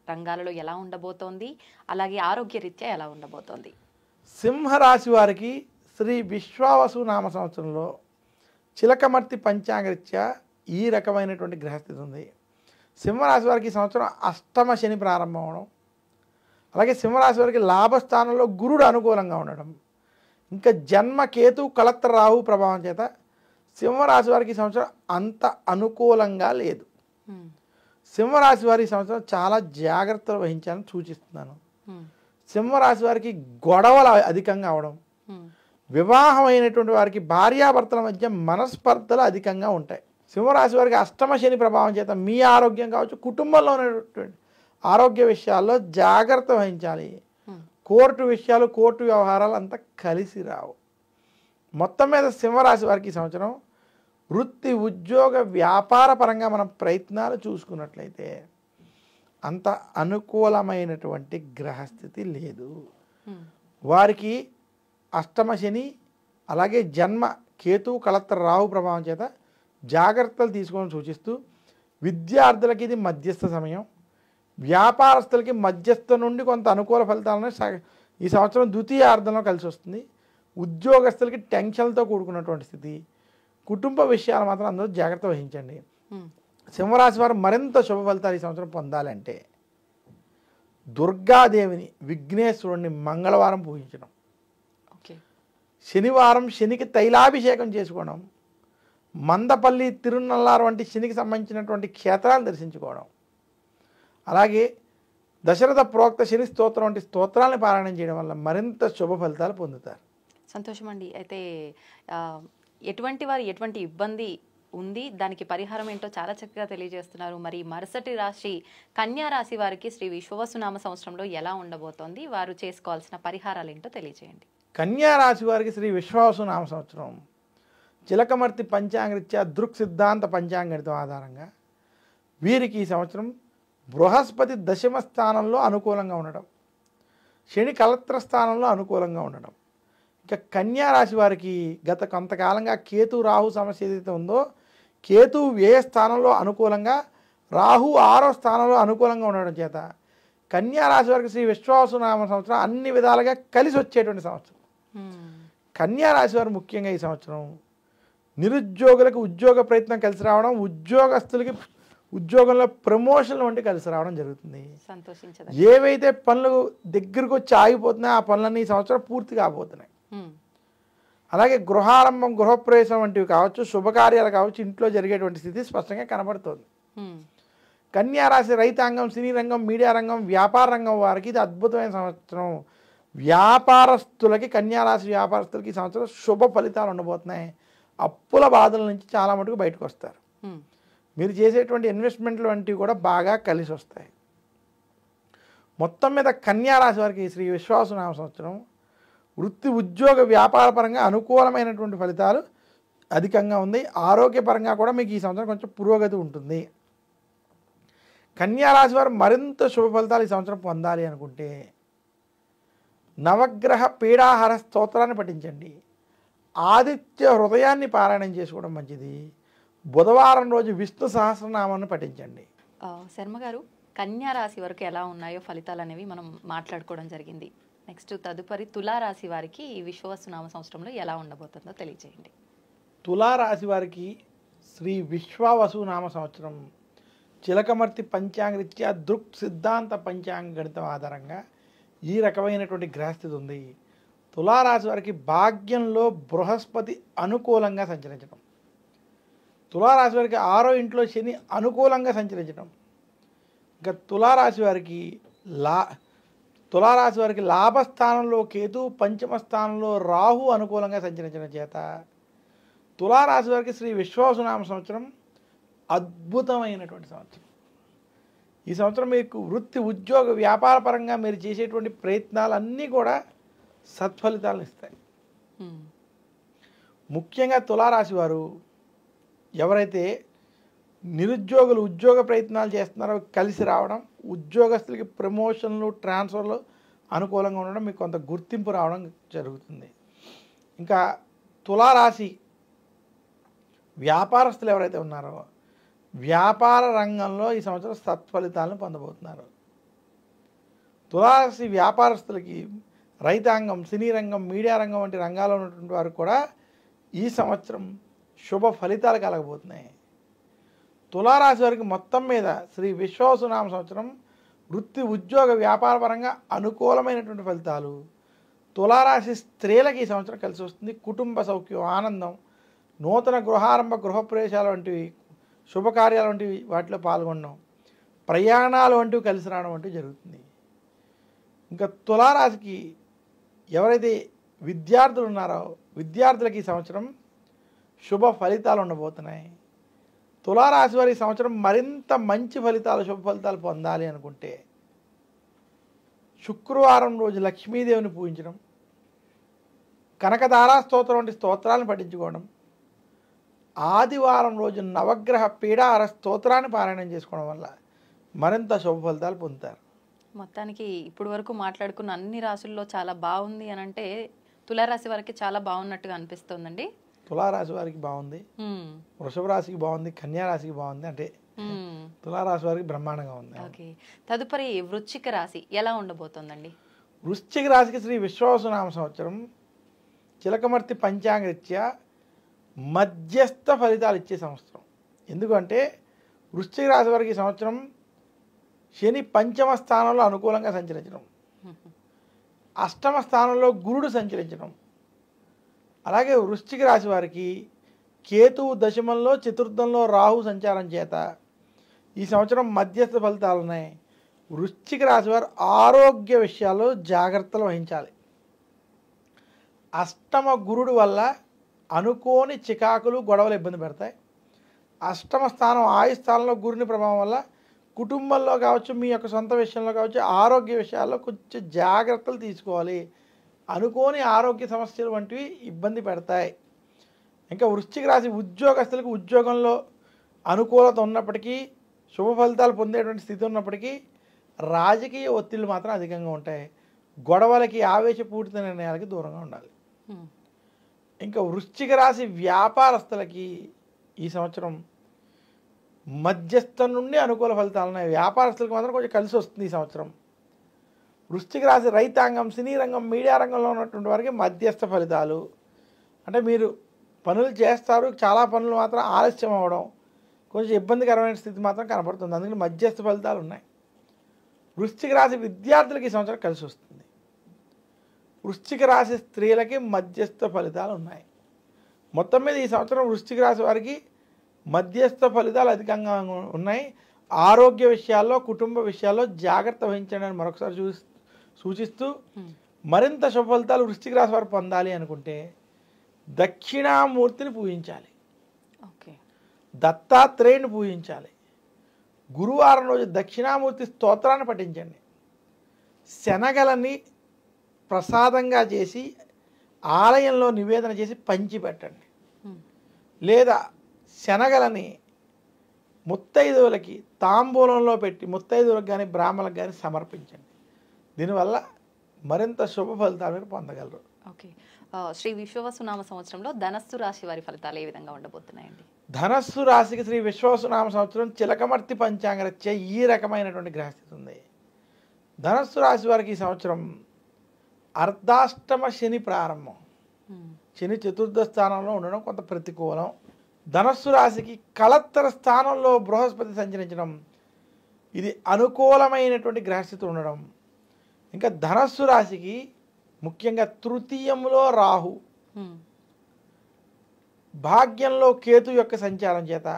రంగాలలో ఎలా ఉండబోతోంది, అలాగే ఆరోగ్య రీత్యా ఎలా ఉండబోతోంది? సింహరాశి వారికి శ్రీ విశ్వావసునామ సంవత్సరంలో చిలకమర్తి పంచాంగరీత్యా ఈ రకమైనటువంటి గ్రహస్థితి ఉంది. సింహరాశి వారికి ఈ సంవత్సరం అష్టమ శని ప్రారంభం అవడం, అలాగే సింహరాశి వారికి లాభస్థానంలో గురుడు అనుకూలంగా ఉండడం, ఇంకా జన్మ కేతు, కలత్ర రాహు ప్రభావం చేత సింహరాశి వారికి ఈ సంవత్సరం అంత అనుకూలంగా లేదు. సింహరాశి వారి సంవత్సరం చాలా జాగ్రత్తలు వహించాలని సూచిస్తున్నాను. సింహరాశి వారికి గొడవలు అధికంగా అవడం, వివాహం అయినటువంటి వారికి భార్యాభర్తల మధ్య మనస్పర్ధలు అధికంగా ఉంటాయి. సింహరాశి వారికి అష్టమ శని ప్రభావం చేత మీ ఆరోగ్యం కావచ్చు, కుటుంబంలో ఉన్నటువంటి ఆరోగ్య విషయాల్లో జాగ్రత్త వహించాలి. కోర్టు విషయాలు, కోర్టు వ్యవహారాలు అంతా కలిసి రావు. మొత్తం మీద సింహరాశి వారికి ఈ సంవత్సరం వృత్తి, ఉద్యోగ, వ్యాపార పరంగా మనం ప్రయత్నాలు చూసుకున్నట్లయితే అంత అనుకూలమైనటువంటి గ్రహస్థితి లేదు. వారికి అష్టమ శని, అలాగే జన్మ కేతు, కలత్ర రాహు ప్రభావం చేత జాగ్రత్తలు తీసుకోవాలని సూచిస్తూ, విద్యార్థులకి ఇది మధ్యస్థ సమయం, వ్యాపారస్తులకి మధ్యస్థ నుండి కొంత అనుకూల ఫలితాలను ఈ సంవత్సరం ద్వితీయార్థంలో కలిసి వస్తుంది. ఉద్యోగస్తులకి టెన్షన్లతో కూడుకున్నటువంటి స్థితి, కుటుంబ విషయాలు మాత్రం అందరూ జాగ్రత్త వహించండి. సింహరాశి వారు మరింత శుభ ఫలితాలు ఈ సంవత్సరం పొందాలంటే దుర్గాదేవిని, విఘ్నేశ్వరుణ్ణి మంగళవారం పూజించడం, శనివారం శనికి తైలాభిషేకం చేసుకోవడం, మందపల్లి, తిరునల్లారు వంటి శనికి సంబంధించినటువంటి క్షేత్రాలు దర్శించుకోవడం, అలాగే దశరథ ప్రోక్త శని స్తోత్రం వంటి స్తోత్రాలను పారాయణం చేయడం వల్ల మరింత శుభ ఫలితాలు పొందుతారు. సంతోషం అండి. అయితే ఎటువంటి వారు ఎటువంటి ఇబ్బంది ఉంది, దానికి పరిహారం ఏంటో చాలా చక్కగా తెలియజేస్తున్నారు. మరి మరుసటి రాశి కన్యా రాశి వారికి శ్రీ విశ్వవసునామ సంవత్సరంలో ఎలా ఉండబోతోంది, వారు చేసుకోవాల్సిన పరిహారాలు ఏంటో తెలియజేయండి. కన్యా రాశి వారికి శ్రీ విశ్వావసు నామ సంవత్సరం చిలకమర్తి పంచాంగరీత్యా దృక్ సిద్ధాంత పంచాంగణితం ఆధారంగా వీరికి ఈ సంవత్సరం బృహస్పతి దశమ స్థానంలో అనుకూలంగా ఉండడం, శని కలత్ర స్థానంలో అనుకూలంగా ఉండడం. ఇక కన్యా రాశి వారికి గత కొంతకాలంగా కేతు రాహు సమస్య ఏదైతే ఉందో, కేతు వ్యయ స్థానంలో అనుకూలంగా, రాహు 6వ స్థానంలో అనుకూలంగా ఉండడం చేత కన్యా రాశి వారికి శ్రీ విశ్వావసునామ సంవత్సరం అన్ని విధాలుగా కలిసి వచ్చేటువంటి సంవత్సరం. కన్యా రాశి వారు ముఖ్యంగా ఈ సంవత్సరం నిరుద్యోగులకు ఉద్యోగ ప్రయత్నం కలిసి రావడం, ఉద్యోగస్తులకి ఉద్యోగంలో ప్రమోషన్లు వంటి కలిసి రావడం జరుగుతుంది. సంతోషించదు. ఏవైతే పనులు దగ్గరకు వచ్చి ఆగిపోతున్నాయో ఆ పనులన్నీ ఈ సంవత్సరం పూర్తి కాబోతున్నాయి. అలాగే గృహారంభం, గృహప్రవేశం వంటివి కావచ్చు, శుభకార్యాలు కావచ్చు, ఇంట్లో జరిగేటువంటి స్థితి స్పష్టంగా కనబడుతుంది. కన్యా రాశి రైతాంగం, సినీ రంగం, మీడియా రంగం, వ్యాపార రంగం వారికి ఇది అద్భుతమైన సంవత్సరం. వ్యాపారస్తులకి, కన్యా రాశి వ్యాపారస్తులకి ఈ సంవత్సరం శుభ ఫలితాలు ఉండబోతున్నాయి. అప్పుల బాధల నుంచి చాలా మటుకు బయటకు వస్తారు. మీరు చేసేటువంటి ఇన్వెస్ట్మెంట్లు వంటివి కూడా బాగా కలిసి వస్తాయి. మొత్తం మీద కన్యా రాశి వారికి శ్రీ విశ్వావసునామ సంవత్సరం వృత్తి, ఉద్యోగ, వ్యాపార పరంగా అనుకూలమైనటువంటి ఫలితాలు అధికంగా ఉంది. ఆరోగ్యపరంగా కూడా మీకు ఈ సంవత్సరం కొంచెం పురోగతి ఉంటుంది. కన్యా రాశి వారు మరింత శుభ ఫలితాలు ఈ సంవత్సరం పొందాలి అనుకుంటే నవగ్రహ పీడాహార స్తోత్రాన్ని పఠించండి. ఆదిత్య హృదయాన్ని పారాయణం చేసుకోవడం మంచిది. బుధవారం రోజు విష్ణు సహస్రనామాన్ని పఠించండి. శర్మ గారు, కన్యా రాశి వరకు ఎలా ఉన్నాయో ఫలితాలు అనేవి మనం మాట్లాడుకోవడం జరిగింది. నెక్స్ట్ తదుపరి తులారాశి వారికి ఈ విశ్వవసునామ సంవత్సరంలో ఎలా ఉండబోతుందో తెలియజేయండి. తులారాశి వారికి శ్రీ విశ్వవసునామ సంవత్సరం చిలకమర్తి పంచాంగరీత్యా దృక్ సిద్ధాంత పంచాంగణితం ఆధారంగా ఈ రకమైనటువంటి గ్రహస్థితి ఉంది. తులారాశి వారికి భాగ్యంలో బృహస్పతి అనుకూలంగా సంచరించడం, తులారాశి వారికి 6వ ఇంట్లో శని అనుకూలంగా సంచరించడం, ఇంకా తులారాశి వారికి లాభస్థానంలో కేతు, పంచమ స్థానంలో రాహు అనుకూలంగా సంచరించడం చేత తులారాశి వారికి శ్రీ విశ్వవసునామ సంవత్సరం అద్భుతమైనటువంటి సంవత్సరం. ఈ సంవత్సరం మీకు వృత్తి, ఉద్యోగ, వ్యాపార పరంగా మీరు చేసేటువంటి ప్రయత్నాలన్నీ కూడా సత్ఫలితాలను ఇస్తాయి. ముఖ్యంగా తులారాశి వారు ఎవరైతే నిరుద్యోగులు ఉద్యోగ ప్రయత్నాలు చేస్తున్నారో కలిసి రావడం, ఉద్యోగస్తులకి ప్రమోషన్లు, ట్రాన్స్ఫర్లు అనుకూలంగా ఉండడం, మీకు కొంత గుర్తింపు రావడం జరుగుతుంది. ఇంకా తులారాశి వ్యాపారస్తులు ఎవరైతే ఉన్నారో వ్యాపార రంగంలో ఈ సంవత్సరం సత్ఫలితాలను పొందబోతున్నారు. తులారాశి వ్యాపారస్తులకి రైతాంగం, సినీ రంగం, మీడియా రంగం వంటి రంగాల్లో ఉన్నటువంటి వారు కూడా ఈ సంవత్సరం శుభ ఫలితాలు కలగబోతున్నాయి. తులారాశి వారికి మొత్తం మీద శ్రీ విశ్వవసునామ సంవత్సరం వృత్తి, ఉద్యోగ, వ్యాపార పరంగా అనుకూలమైనటువంటి ఫలితాలు. తులారాశి స్త్రీలకి ఈ సంవత్సరం కలిసి వస్తుంది. కుటుంబ సౌఖ్యం, ఆనందం, నూతన గృహారంభ, గృహప్రవేశాలు వంటివి, శుభకార్యాలు వంటివి వాటిలో పాల్గొనడం, ప్రయాణాలు వంటివి కలిసి రావడం వంటివి జరుగుతుంది. ఇంకా తులారాశికి ఎవరైతే విద్యార్థులు ఉన్నారో విద్యార్థులకి ఈ సంవత్సరం శుభ ఫలితాలు ఉండబోతున్నాయి. తులారాశి వారి సంవత్సరం మరింత మంచి ఫలితాలు, శుభ ఫలితాలు పొందాలి అనుకుంటే శుక్రవారం రోజు లక్ష్మీదేవిని పూజించడం, కనకదారా స్తోత్రం వంటి స్తోత్రాలను పఠించుకోవడం, ఆదివారం రోజు నవగ్రహ పీడాహార స్తోత్రాన్ని పారాయణం చేసుకోవడం వల్ల మరింత శుభ ఫలితాలు పొందుతారు. మొత్తానికి ఇప్పుడు వరకు మాట్లాడుకున్న అన్ని రాశుల్లో చాలా బాగుంది అని అంటే తులారాశి వారికి చాలా బాగున్నట్టుగా అనిపిస్తుందండి. తులారాశి వారికి బాగుంది, వృషభ రాశికి బాగుంది, కన్యా రాశికి బాగుంది, అంటే తులారాశి వారికి బ్రహ్మాండంగా ఉంది. ఓకే, తదుపరి వృశ్చిక రాశి ఎలా ఉండబోతోందండి? వృశ్చిక రాశికి శ్రీ విశ్వవసునామ సంవత్సరం చిలకమర్తి పంచాంగరీత్యా మధ్యస్థ ఫలితాలు ఇచ్చే సంవత్సరం. ఎందుకంటే వృశ్చిక రాశి వారికి ఈ సంవత్సరం శని పంచమ స్థానంలో అనుకూలంగా సంచరించడం, అష్టమ స్థానంలో గురుడు సంచరించడం, అలాగే వృశ్చిక రాశి వారికి కేతువు దశమంలో, చతుర్థంలో రాహు సంచారం చేత ఈ సంవత్సరం మధ్యస్థ ఫలితాలు ఉన్నాయి. వృశ్చిక రాశి వారు ఆరోగ్య విషయాల్లో జాగ్రత్తలు వహించాలి. అష్టమ గురుడు వల్ల అనుకోని చికాకులు, గొడవలు ఇబ్బంది పెడతాయి. అష్టమ స్థానం ఆయు స్థానంలో గురుని ప్రభావం వల్ల కుటుంబంలో కావచ్చు, మీ యొక్క సొంత విషయంలో కావచ్చు, ఆరోగ్య విషయాల్లో కొంచెం జాగ్రత్తలు తీసుకోవాలి. అనుకోని ఆరోగ్య సమస్యలు వంటివి ఇబ్బంది పెడతాయి. ఇంకా వృశ్చిక రాశి ఉద్యోగస్తులకు ఉద్యోగంలో అనుకూలత ఉన్నప్పటికీ, శుభ ఫలితాలు పొందేటువంటి స్థితి ఉన్నప్పటికీ రాజకీయ ఒత్తిళ్లు మాత్రం అధికంగా ఉంటాయి. గొడవలకి, ఆవేశపూరిత నిర్ణయాలకి దూరంగా ఉండాలి. ఇంకా వృశ్చిక రాశి వ్యాపారస్తులకి ఈ సంవత్సరం మధ్యస్థం నుండి అనుకూల ఫలితాలు ఉన్నాయి. వ్యాపారస్తులకు మాత్రం కొంచెం కలిసి వస్తుంది ఈ సంవత్సరం. వృశ్చిక రాశి రైతాంగం, సినీ రంగం, మీడియా రంగంలో ఉన్నటువంటి వారికి మధ్యస్థ ఫలితాలు. అంటే మీరు పనులు చేస్తారు, చాలా పనులు మాత్రం ఆలస్యం అవ్వడం, కొంచెం ఇబ్బందికరమైన స్థితి మాత్రం కనపడుతుంది. అందుకని మధ్యస్థ ఫలితాలు ఉన్నాయి. వృశ్చిక రాశి విద్యార్థులకి ఈ సంవత్సరం కలిసి వస్తుంది. వృశ్చిక రాశి స్త్రీలకి మధ్యస్థ ఫలితాలు ఉన్నాయి. మొత్తం మీద ఈ సంవత్సరం వృశ్చిక రాశి వారికి మధ్యస్థ ఫలితాలు అధికంగా ఉన్నాయి. ఆరోగ్య విషయాల్లో, కుటుంబ విషయాల్లో జాగ్రత్త వహించండి అని మరొకసారి సూచిస్తూ, మరింత శుభ ఫలితాలు వృశ్చిక రాశి వారు పొందాలి అనుకుంటే దక్షిణామూర్తిని పూజించాలి, దత్తాత్రేయుని పూజించాలి. గురువారం రోజు దక్షిణామూర్తి స్తోత్రాన్ని పఠించండి. శనగలని ప్రసాదంగా చేసి ఆలయంలో నివేదన చేసి పంచిపెట్టండి. లేదా శనగలని ముత్తైదువులకి తాంబూలంలో పెట్టి ముత్తైదువులకు కానీ బ్రాహ్మణులకు కానీ సమర్పించండి. దీనివల్ల మరింత శుభ ఫలితాలు మీరు పొందగలరు. ఓకే, శ్రీ విశ్వవసునామ సంవత్సరంలో ధనస్సు రాశి వారి ఫలితాలు ఏ విధంగా ఉండబోతున్నాయండి? ధనస్సు రాశికి శ్రీ విశ్వవసునామ సంవత్సరం చిలకమర్తి పంచాంగరీత్యా ఈ రకమైనటువంటి గ్రహస్థితి ఉంది. ధనస్సు రాశి వారికి ఈ సంవత్సరం అర్ధాష్టమ శని ప్రారంభం. శని చతుర్థ స్థానంలో ఉండడం కొంత ప్రతికూలం. ధనస్సు రాశికి కళత్తర స్థానంలో బృహస్పతి సంచరించడం, ఇది అనుకూలమైనటువంటి గ్రహస్థితి ఉండడం. ఇంకా ధనస్సు రాశికి ముఖ్యంగా తృతీయంలో రాహు, భాగ్యంలో కేతు యొక్క సంచారం చేత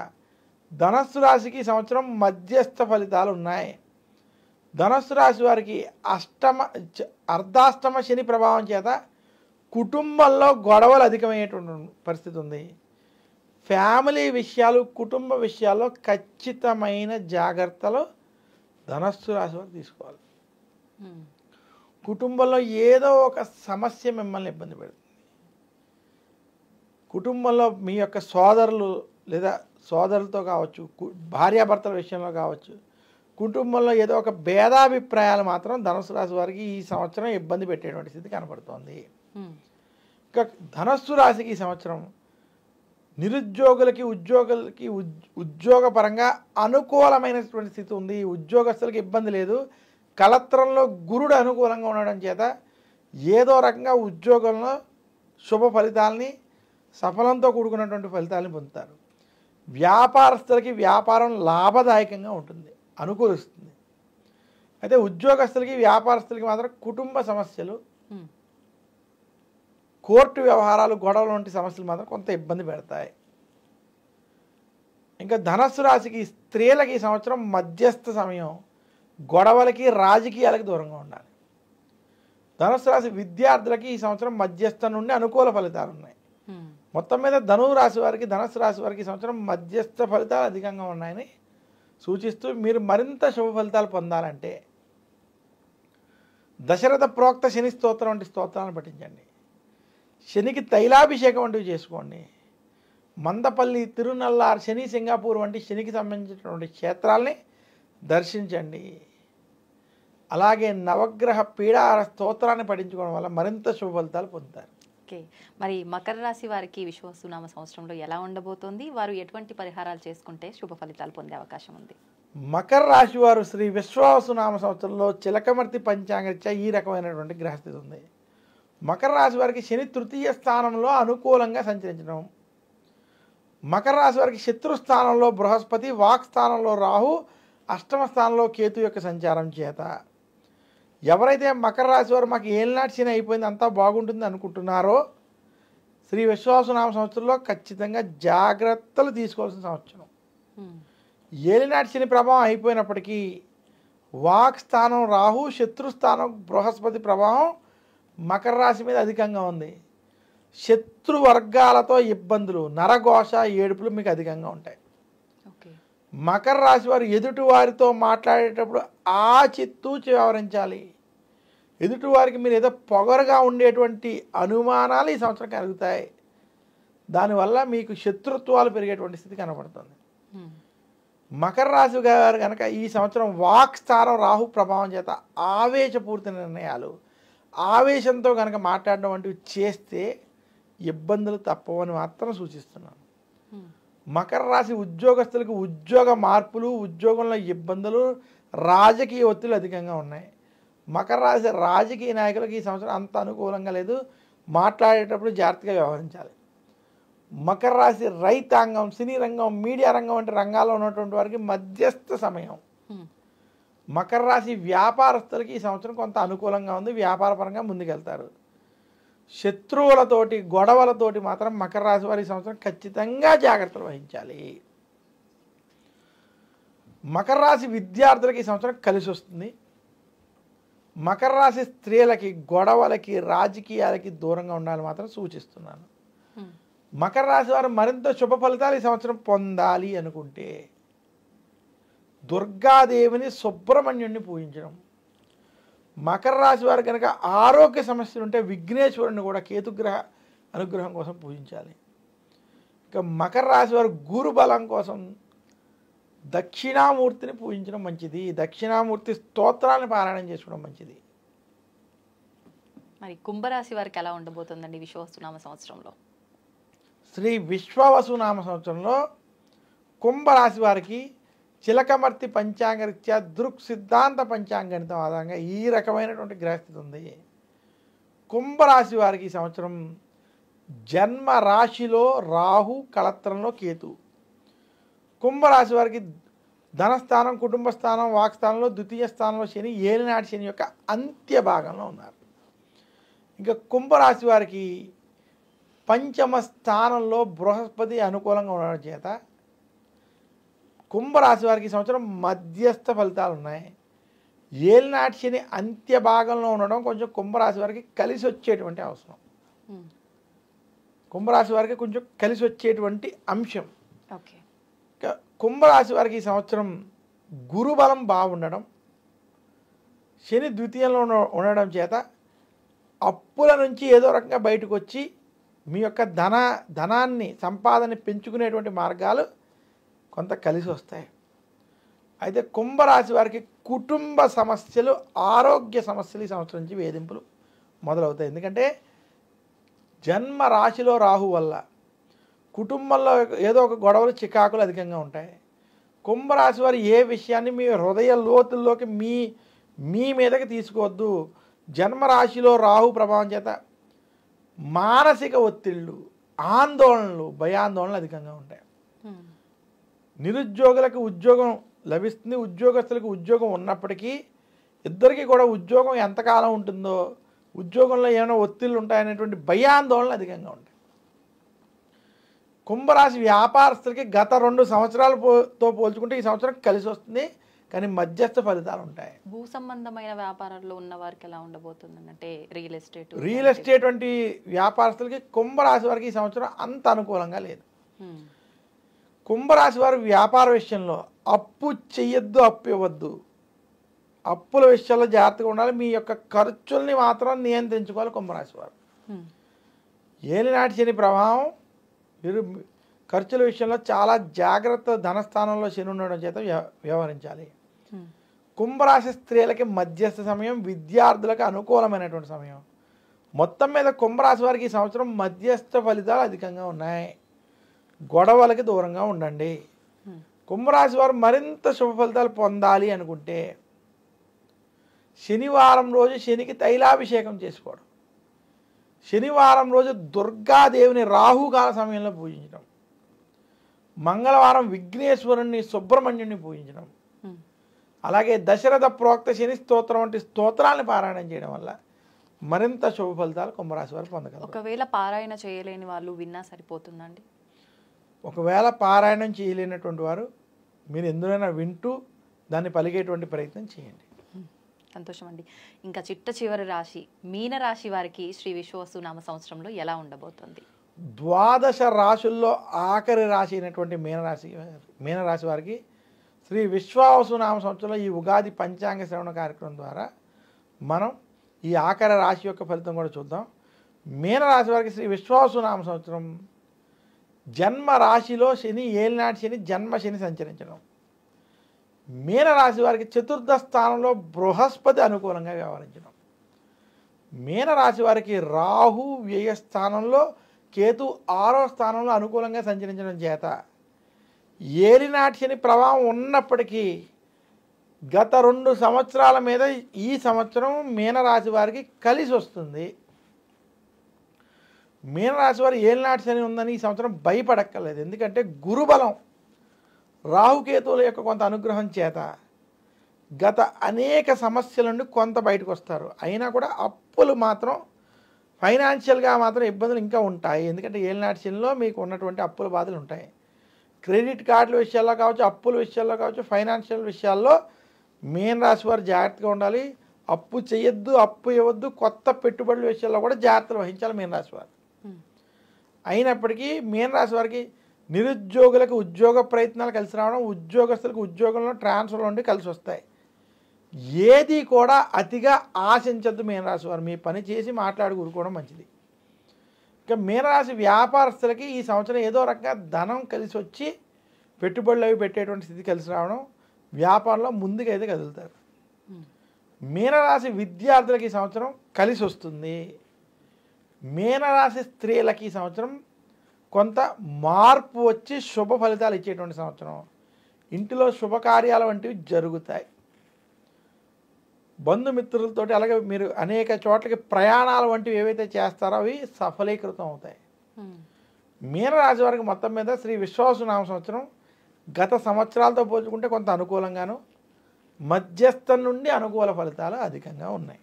ధనస్సు రాశికి సంవత్సరం మధ్యస్థ ఫలితాలు ఉన్నాయి. ధనస్సు రాశి వారికి అర్ధాష్టమ శని ప్రభావం చేత కుటుంబంలో గొడవలు అధికమయ్యేటువంటి పరిస్థితి ఉంది. ఫ్యామిలీ విషయాలు, కుటుంబ విషయాల్లో ఖచ్చితమైన జాగ్రత్తలు ధనస్సు రాశి వారు తీసుకోవాలి. కుటుంబంలో ఏదో ఒక సమస్య మిమ్మల్ని ఇబ్బంది పెడుతుంది. కుటుంబంలో మీ యొక్క సోదరులు లేదా సోదరులతో కావచ్చు, భార్యాభర్తల విషయంలో కావచ్చు, కుటుంబంలో ఏదో ఒక భేదాభిప్రాయాలు మాత్రం ధనుసు రాశి వారికి ఈ సంవత్సరం ఇబ్బంది పెట్టేటువంటి స్థితి కనపడుతోంది. ఇంకా ధనస్సు రాశికి ఈ సంవత్సరం నిరుద్యోగులకి, ఉద్యోగపరంగా అనుకూలమైనటువంటి స్థితి ఉంది. ఉద్యోగస్తులకి ఇబ్బంది లేదు. కళత్రంలో గురుడు అనుకూలంగా ఉండడం చేత ఏదో రకంగా ఉద్యోగంలో శుభ ఫలితాలని, సఫలంతో కూడుకున్నటువంటి ఫలితాలని పొందుతారు. వ్యాపారస్తులకి వ్యాపారం లాభదాయకంగా ఉంటుంది, అనుకూలిస్తుంది. అయితే ఉద్యోగస్తులకి, వ్యాపారస్తులకి మాత్రం కుటుంబ సమస్యలు, కోర్టు వ్యవహారాలు, గొడవలు వంటి సమస్యలు మాత్రం కొంత ఇబ్బంది పెడతాయి. ఇంకా ధనస్సు రాశికి స్త్రీలకి ఈ సంవత్సరం మధ్యస్థ సమయం, గొడవలకి, రాజకీయాలకి దూరంగా ఉండాలి. ధనుసు రాశి విద్యార్థులకి ఈ సంవత్సరం మధ్యస్థ నుండి అనుకూల ఫలితాలు ఉన్నాయి. మొత్తం మీద ధనుసు రాశి వారికి ఈ సంవత్సరం మధ్యస్థ ఫలితాలు అధికంగా ఉన్నాయని సూచిస్తూ, మీరు మరింత శుభ ఫలితాలు పొందాలంటే దశరథ ప్రోక్త శని స్తోత్రం వంటి స్తోత్రాలను పఠించండి. శనికి తైలాభిషేకం వంటివి చేసుకోండి. మందపల్లి, తిరునల్లార్, శని సింగాపూర్ వంటి శనికి సంబంధించినటువంటి క్షేత్రాలని దర్శించండి. అలాగే నవగ్రహ పీడార స్తోత్రాన్ని పఠించుకోవడం వల్ల మరింత శుభ ఫలితాలు పొందుతారు. ఓకే, మరి మకర రాశి వారికి విశ్వవసునామ సంవత్సరంలో ఎలా ఉండబోతోంది? వారు ఎటువంటి పరిహారాలు చేసుకుంటే శుభ ఫలితాలు పొందే అవకాశం ఉంది? మకర రాశి వారు శ్రీ విశ్వవసునామ సంవత్సరంలో చిలకమర్తి పంచాంగరీత్యా ఈ రకమైనటువంటి గ్రహస్థితి ఉంది. మకర రాశి వారికి శని తృతీయ స్థానంలో అనుకూలంగా సంచరించడం, మకర రాశి వారికి శత్రుస్థానంలో బృహస్పతి, వాక్ స్థానంలో రాహు, అష్టమ స్థానంలో కేతు యొక్క సంచారం చేత ఎవరైతే మకర రాశి వారు మాకు ఏలినాటి శని అయిపోయింది, అంతా బాగుంటుంది అనుకుంటున్నారో, శ్రీ విశ్వవసునామ సంవత్సరంలో ఖచ్చితంగా జాగ్రత్తలు తీసుకోవాల్సిన సంవత్సరం. ఏలినాటి శని ప్రభావం అయిపోయినప్పటికీ వాక్ స్థానం రాహు, శత్రుస్థానం బృహస్పతి ప్రభావం మకర రాశి మీద అధికంగా ఉంది. శత్రు వర్గాలతో ఇబ్బందులు, నరఘోష, ఏడుపులు మీకు అధికంగా ఉంటాయి. మకర రాశి వారు ఎదుటి వారితో మాట్లాడేటప్పుడు ఆచితూచి వ్యవహరించాలి. ఎదుటివారికి మీరు ఏదో పొగరుగా ఉండేటువంటి అనుమానాలు ఈ సంవత్సరం కలుగుతాయి. దానివల్ల మీకు శత్రుత్వాలు పెరిగేటువంటి స్థితి కనబడుతుంది. మకర రాశి గారు కనుక ఈ సంవత్సరం వాక్ స్థానం రాహు ప్రభావం చేత ఆవేశపూరిత నిర్ణయాలు, ఆవేశంతో కనుక మాట్లాడడం వంటివి చేస్తే ఇబ్బందులు తప్పవని మాత్రం సూచిస్తున్నాను. మకర రాశి ఉద్యోగస్తులకు ఉద్యోగ మార్పులు, ఉద్యోగంలో ఇబ్బందులు, రాజకీయ ఒత్తిళ్లు అధికంగా ఉన్నాయి. మకర రాశి రాజకీయ నాయకులకు ఈ సంవత్సరం అంత అనుకూలంగా లేదు. మాట్లాడేటప్పుడు జాగ్రత్తగా వ్యవహరించాలి. మకర రాశి రైతాంగం, సినీ రంగం, మీడియా రంగం వంటి రంగాల్లో ఉన్నటువంటి వారికి మధ్యస్థ సమయం. మకర రాశి వ్యాపారస్తులకి ఈ సంవత్సరం కొంత అనుకూలంగా ఉంది. వ్యాపారపరంగా ముందుకెళ్తారు. శత్రువులతోటి, గొడవలతోటి మాత్రం మకర రాశి వారి ఈ సంవత్సరం ఖచ్చితంగా జాగ్రత్తలు వహించాలి. మకర రాశి విద్యార్థులకి ఈ సంవత్సరం కలిసి వస్తుంది. మకర రాశి స్త్రీలకి గొడవలకి, రాజకీయాలకి దూరంగా ఉండాలని మాత్రం సూచిస్తున్నాను. మకర రాశి వారు మరింత శుభ ఫలితాలు ఈ సంవత్సరం పొందాలి అనుకుంటే దుర్గాదేవిని, సుబ్రహ్మణ్యుడిని పూజించడం. మకర రాశి వారు కనుక ఆరోగ్య సమస్యలు ఉంటే విఘ్నేశ్వరుని కూడా కేతుగ్రహ అనుగ్రహం కోసం పూజించాలి. ఇక మకర రాశి వారు గురు బలం కోసం దక్షిణామూర్తిని పూజించడం మంచిది. దక్షిణామూర్తి స్తోత్రాన్ని పారాయణం చేసుకోవడం మంచిది. మరి కుంభరాశి వారికి ఎలా ఉండబోతుందండి విశ్వవస్తునామ సంవత్సరంలో? శ్రీ విశ్వవసునామ సంవత్సరంలో కుంభరాశి వారికి చిలకమర్తి పంచాంగరీత్యా దృక్ సిద్ధాంత పంచాంగణితం ఆధారంగా ఈ రకమైనటువంటి గ్రహస్థితి ఉంది. కుంభరాశి వారికి ఈ సంవత్సరం జన్మ రాశిలో రాహు, కళత్రంలో కేతు. కుంభరాశి వారికి ధనస్థానం, కుటుంబ స్థానం, వాక్స్థానంలో ద్వితీయ స్థానంలో శని, ఏలినాటి శని యొక్క అంత్య భాగంలో ఉన్నారు. ఇంకా కుంభరాశి వారికి పంచమ స్థానంలో బృహస్పతి అనుకూలంగా ఉండడం చేత కుంభరాశి వారికి ఈ సంవత్సరం మధ్యస్థ ఫలితాలు ఉన్నాయి. ఏలినాటి శని అంత్య భాగంలో ఉండడం కొంచెం కుంభరాశి వారికి కలిసి వచ్చేటువంటి అవసరం. కుంభరాశి వారికి కొంచెం కలిసి వచ్చేటువంటి అంశం. కుంభరాశి వారికి ఈ సంవత్సరం గురుబలం బాగుండడం, శని ద్వితీయంలో ఉండడం చేత అప్పుల నుంచి ఏదో రకంగా బయటకు వచ్చి మీ యొక్క ధనాన్ని, సంపాదన పెంచుకునేటువంటి మార్గాలు కొంత కలిసి వస్తాయి. అయితే కుంభరాశి వారికి కుటుంబ సమస్యలు, ఆరోగ్య సమస్యలు ఈ సంవత్సరం నుంచి వేధింపులు మొదలవుతాయి. ఎందుకంటే జన్మ రాశిలో రాహు వల్ల కుటుంబంలో ఏదో ఒక గొడవలు, చికాకులు అధికంగా ఉంటాయి. కుంభరాశి వారు ఏ విషయాన్ని మీ హృదయ లోతుల్లోకి మీ మీదకి తీసుకోవద్దు. జన్మరాశిలో రాహు ప్రభావం చేత మానసిక ఒత్తిళ్ళు, ఆందోళనలు, భయాందోళనలు అధికంగా ఉంటాయి. నిరుద్యోగులకు ఉద్యోగం లభిస్తుంది. ఉద్యోగస్తులకు ఉద్యోగం ఉన్నప్పటికీ ఇద్దరికీ కూడా ఉద్యోగం ఎంతకాలం ఉంటుందో, ఉద్యోగంలో ఏమైనా ఒత్తిళ్ళు ఉంటాయనేటువంటి భయాందోళనలు అధికంగా ఉంటాయి. కుంభరాశి వ్యాపారస్తులకి గత 2 సంవత్సరాలతో పోల్చుకుంటే ఈ సంవత్సరం కలిసి వస్తుంది, కానీ మధ్యస్థ ఫలితాలు ఉంటాయి. భూ సంబంధమైన వ్యాపారాల్లో ఉన్న వారికి ఎలా ఉండబోతుంది అంటే రియల్ ఎస్టేట్ వంటి వ్యాపారస్తులకి కుంభరాశి వారికి ఈ సంవత్సరం అంత అనుకూలంగా లేదు. కుంభరాశి వారు వ్యాపార విషయంలో అప్పు చెయ్యొద్దు, అప్పు ఇవ్వద్దు. అప్పుల విషయాల్లో జాగ్రత్తగా ఉండాలి. మీ యొక్క ఖర్చుల్ని మాత్రం నియంత్రించుకోవాలి కుంభరాశి వారు. ఏలినాటి శని ప్రభావం, మీరు ఖర్చుల విషయంలో చాలా జాగ్రత్త. ధనస్థానంలో శని ఉండడం చేత వ్యవహరించాలి. కుంభరాశి స్త్రీలకి మధ్యస్థ సమయం, విద్యార్థులకు అనుకూలమైనటువంటి సమయం. మొత్తం మీద కుంభరాశి వారికి ఈ సంవత్సరం మధ్యస్థ ఫలితాలు అధికంగా ఉన్నాయి. గొడవలకి దూరంగా ఉండండి. కుంభరాశి వారు మరింత శుభ ఫలితాలు పొందాలి అనుకుంటే శనివారం రోజు శనికి తైలాభిషేకం చేసుకోవడం, శనివారం రోజు దుర్గాదేవిని రాహుకాల సమయంలో పూజించడం, మంగళవారం విఘ్నేశ్వరుణ్ణి, సుబ్రహ్మణ్యుడిని పూజించడం, అలాగే దశరథ ప్రోక్త శని స్తోత్రం వంటి స్తోత్రాలను పారాయణం చేయడం వల్ల మరింత శుభ ఫలితాలు కుంభరాశి వారు పొందగలరు. ఒకవేళ పారాయణ చేయలేని వాళ్ళు విన్నా సరిపోతుందండి? ఒకవేళ పారాయణం చేయలేనటువంటి వారు మీరు ఎందుకైనా వింటూ దాన్ని పలికేటువంటి ప్రయత్నం చేయండి. సంతోషం అండి. ఇంకా చిట్ట చివరి రాశి మీన రాశి వారికి శ్రీ విశ్వవసునామ సంవత్సరంలో ఎలా ఉండబోతుంది? 12 రాశుల్లో ఆఖరి రాశి అయినటువంటి మీనరాశి వారికి శ్రీ విశ్వావసునామ సంవత్సరంలో ఈ ఉగాది పంచాంగ శ్రవణ కార్యక్రమం ద్వారా మనం ఈ ఆఖరి రాశి యొక్క ఫలితం కూడా చూద్దాం. మీనరాశి వారికి శ్రీ విశ్వావసునామ సంవత్సరం జన్మ రాశిలో శని, ఏలినాటి శని, జన్మ శని సంచరించడం. మీనరాశి వారికి చతుర్థ స్థానంలో బృహస్పతి అనుకూలంగా వ్యవహరించడం. మీనరాశి వారికి రాహు వ్యయ స్థానంలో, కేతు 6వ స్థానంలో అనుకూలంగా సంచరించడం చేత ఏలినాటి శని ప్రభావం ఉన్నప్పటికీ గత 2 సంవత్సరాల మీద ఈ సంవత్సరం మీనరాశి వారికి కలిసి వస్తుంది. మీనరాశి వారు ఏలినాటి శని ఉందని ఈ సంవత్సరం భయపడక్కర్లేదు. ఎందుకంటే గురుబలం రాహుకేతువుల యొక్క కొంత అనుగ్రహం చేత గత అనేక సమస్యల నుండి కొంత బయటకు వస్తారు. అయినా కూడా అప్పులు మాత్రం ఫైనాన్షియల్గా మాత్రం ఇబ్బందులు ఇంకా ఉంటాయి. ఎందుకంటే ఏలినాటి శనిలో మీకు ఉన్నటువంటి అప్పుల బాధలు ఉంటాయి. క్రెడిట్ కార్డుల విషయాల్లో కావచ్చు, అప్పుల విషయాల్లో కావచ్చు, ఫైనాన్షియల్ విషయాల్లో మీనరాశి వారు జాగ్రత్తగా ఉండాలి. అప్పు చేయొద్దు, అప్పు ఇవ్వద్దు. కొత్త పెట్టుబడుల విషయాల్లో కూడా జాగ్రత్తలు వహించాలి మీనరాశి వారు. అయినప్పటికీ మీనరాశి వారికి నిరుద్యోగులకు ఉద్యోగ ప్రయత్నాలు కలిసి రావడం, ఉద్యోగస్తులకు ఉద్యోగంలో ట్రాన్స్ఫర్లు ఉండి కలిసి వస్తాయి. ఏది కూడా అతిగా ఆశించద్దు మీనరాశి వారు. మీ పని చేసి మాట్లాడి కూరుకోవడం మంచిది. ఇక మీనరాశి వ్యాపారస్తులకి ఈ సంవత్సరం ఏదో రకంగా ధనం కలిసి వచ్చి పెట్టుబడులు అవి పెట్టేటువంటి స్థితి కలిసి రావడం, వ్యాపారంలో ముందుకైతే కదులుతారు. మీనరాశి విద్యార్థులకి ఈ సంవత్సరం కలిసి వస్తుంది. మీనరాశి స్త్రీలకి ఈ సంవత్సరం కొంత మార్పు వచ్చి శుభ ఫలితాలు ఇచ్చేటువంటి సంవత్సరం. ఇంటిలో శుభకార్యాలు వంటివి జరుగుతాయి. బంధుమిత్రులతోటి అలాగే మీరు అనేక చోట్లకి ప్రయాణాలు వంటివి ఏవైతే చేస్తారో అవి సఫలీకృతం అవుతాయి. మీనరాశి వారికి మొత్తం మీద శ్రీ విశ్వావసునామ సంవత్సరం గత సంవత్సరాలతో పోల్చుకుంటే కొంత అనుకూలంగాను, మధ్యస్థం నుండి అనుకూల ఫలితాలు అధికంగా ఉన్నాయి.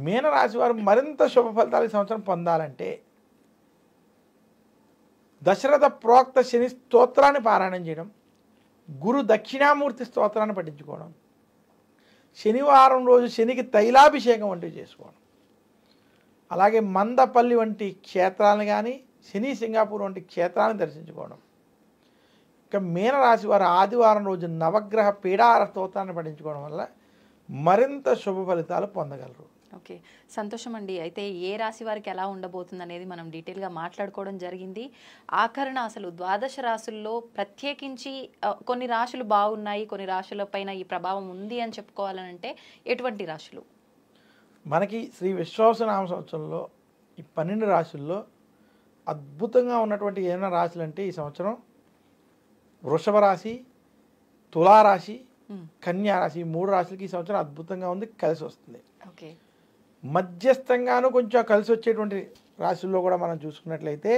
మీనరాశి వారు మరింత శుభ ఫలితాలు ఈ సంవత్సరం పొందాలంటే దశరథ ప్రోక్త శని స్తోత్రాన్ని పారాయణం చేయడం, గురు దక్షిణామూర్తి స్తోత్రాన్ని పఠించుకోవడం, శనివారం రోజు శనికి తైలాభిషేకం వంటివి చేసుకోవడం, అలాగే మందపల్లి వంటి క్షేత్రాలను కానీ, శని సింగాపూర్ వంటి క్షేత్రాలను దర్శించుకోవడం. ఇక మీనరాశి వారు ఆదివారం రోజు నవగ్రహ పీడార స్తోత్రాన్ని పఠించుకోవడం వల్ల మరింత శుభ ఫలితాలు పొందగలరు. ఓకే, సంతోషం అండి. అయితే ఏ రాశి వారికి ఎలా ఉండబోతుంది అనేది మనం డీటెయిల్గా మాట్లాడుకోవడం జరిగింది. ఆఖరణ అసలు ద్వాదశ రాశుల్లో ప్రత్యేకించి కొన్ని రాశులు బాగున్నాయి, కొన్ని రాశుల పైన ఈ ప్రభావం ఉంది అని చెప్పుకోవాలనంటే ఎటువంటి రాశులు? మనకి శ్రీ విశ్వావసునామ సంవత్సరంలో ఈ 12 రాశుల్లో అద్భుతంగా ఉన్నటువంటి ఏమైనా రాశులు అంటే ఈ సంవత్సరం వృషభ రాశి, తులారాశి, కన్యా రాశి, ఈ 3 రాశులకి ఈ సంవత్సరం అద్భుతంగా ఉంది, కలిసి వస్తుంది. ఓకే, మధ్యస్థంగాను కొంచెం కలిసి వచ్చేటువంటి రాశుల్లో కూడా మనం చూసుకున్నట్లయితే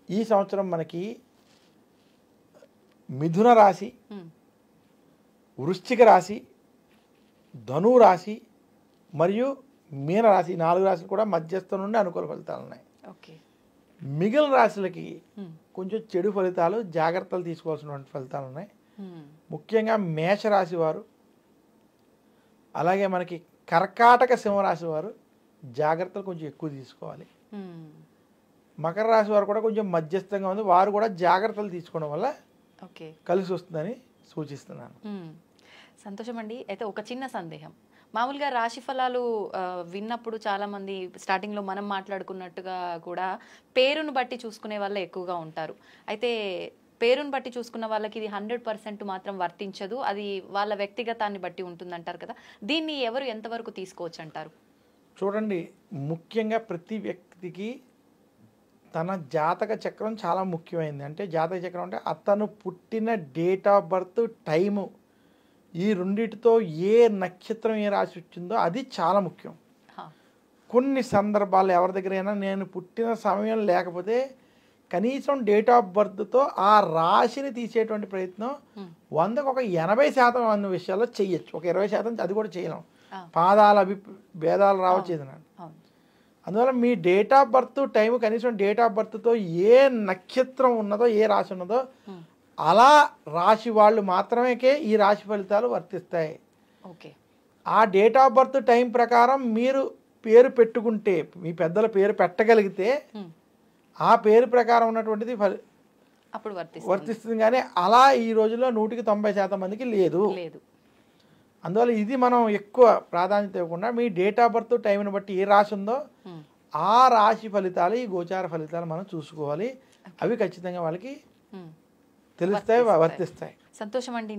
ఈ సంవత్సరం మనకి మిథున రాశి, వృశ్చిక రాశి, ధను రాశి మరియు మీన రాశి, 4 రాశులు కూడా మధ్యస్థం నుండి అనుకూల ఫలితాలు ఉన్నాయి. ఓకే, మిగిలిన రాశులకి కొంచెం చెడు ఫలితాలు, జాగ్రత్తలు తీసుకోవాల్సినటువంటి ఫలితాలు ఉన్నాయి. ముఖ్యంగా మేషరాశి వారు, అలాగే మనకి కర్కాటక సింహరాశి వారు జాగ్రత్తలు కొంచెం ఎక్కువ తీసుకోవాలి. మకర రాశి వారు కూడా కొంచెం మధ్యస్థంగా ఉంది, వారు కూడా జాగ్రత్తలు తీసుకోవడం వల్ల కలిసి వస్తుందని సూచిస్తున్నాను. సంతోషం అండి. అయితే ఒక చిన్న సందేహం, మామూలుగా రాశి ఫలాలు విన్నప్పుడు చాలామంది స్టార్టింగ్లో మనం మాట్లాడుకున్నట్టుగా కూడా పేరును బట్టి చూసుకునే వాళ్ళే ఎక్కువగా ఉంటారు. అయితే పేరును బట్టి చూసుకున్న వాళ్ళకి ఇది 100% మాత్రం వర్తించదు, అది వాళ్ళ వ్యక్తిగతాన్ని బట్టి ఉంటుందంటారు కదా, దీన్ని ఎవరు ఎంతవరకు తీసుకోవచ్చు అంటారు? చూడండి, ముఖ్యంగా ప్రతి వ్యక్తికి తన జాతక చక్రం చాలా ముఖ్యమైనది. అంటే జాతక చక్రం అంటే అతను పుట్టిన డేట్ ఆఫ్ బర్త్, టైము, ఈ రెండిటితో ఏ నక్షత్రం ఏ రాశి వచ్చిందో అది చాలా ముఖ్యం. కొన్ని సందర్భాలు ఎవరి దగ్గరైనా నేను పుట్టిన సమయం లేకపోతే కనీసం డేట్ ఆఫ్ బర్త్తో ఆ రాశిని తీసేటువంటి ప్రయత్నం 100కు ఒక 80% అన్న విషయాల్లో చెయ్యొచ్చు. ఒక 20% అది కూడా చేయలేం, పాదాల భేదాలు రావచ్చు ఏదైనా. అందువల్ల మీ డేట్ ఆఫ్ బర్త్ టైం, కనీసం డేట్ ఆఫ్ బర్త్తో ఏ నక్షత్రం ఉన్నదో, ఏ రాశి ఉన్నదో అలా రాశి వాళ్ళు మాత్రమే ఈ రాశి ఫలితాలు వర్తిస్తాయి. ఓకే, ఆ డేట్ ఆఫ్ బర్త్ టైం ప్రకారం మీరు పేరు పెట్టుకుంటే, మీ పెద్దల పేరు పెట్టగలిగితే ఆ పేరు ప్రకారం ఉన్నటువంటిది అప్పుడు వర్తిస్తుంది. కానీ అలా ఈ రోజుల్లో 100% మందికి లేదు. అందువల్ల ఇది మనం ఎక్కువ ప్రాధాన్యత ఇవ్వకుండా మీ డేట్ ఆఫ్ బర్త్ టైంని బట్టి ఏ రాశి ఉందో ఆ రాశి ఫలితాలు, ఈ గోచార ఫలితాలు మనం చూసుకోవాలి. అవి ఖచ్చితంగా వాళ్ళకి తెలుస్తాయి, వర్తిస్తాయి. సంతోషం అండి.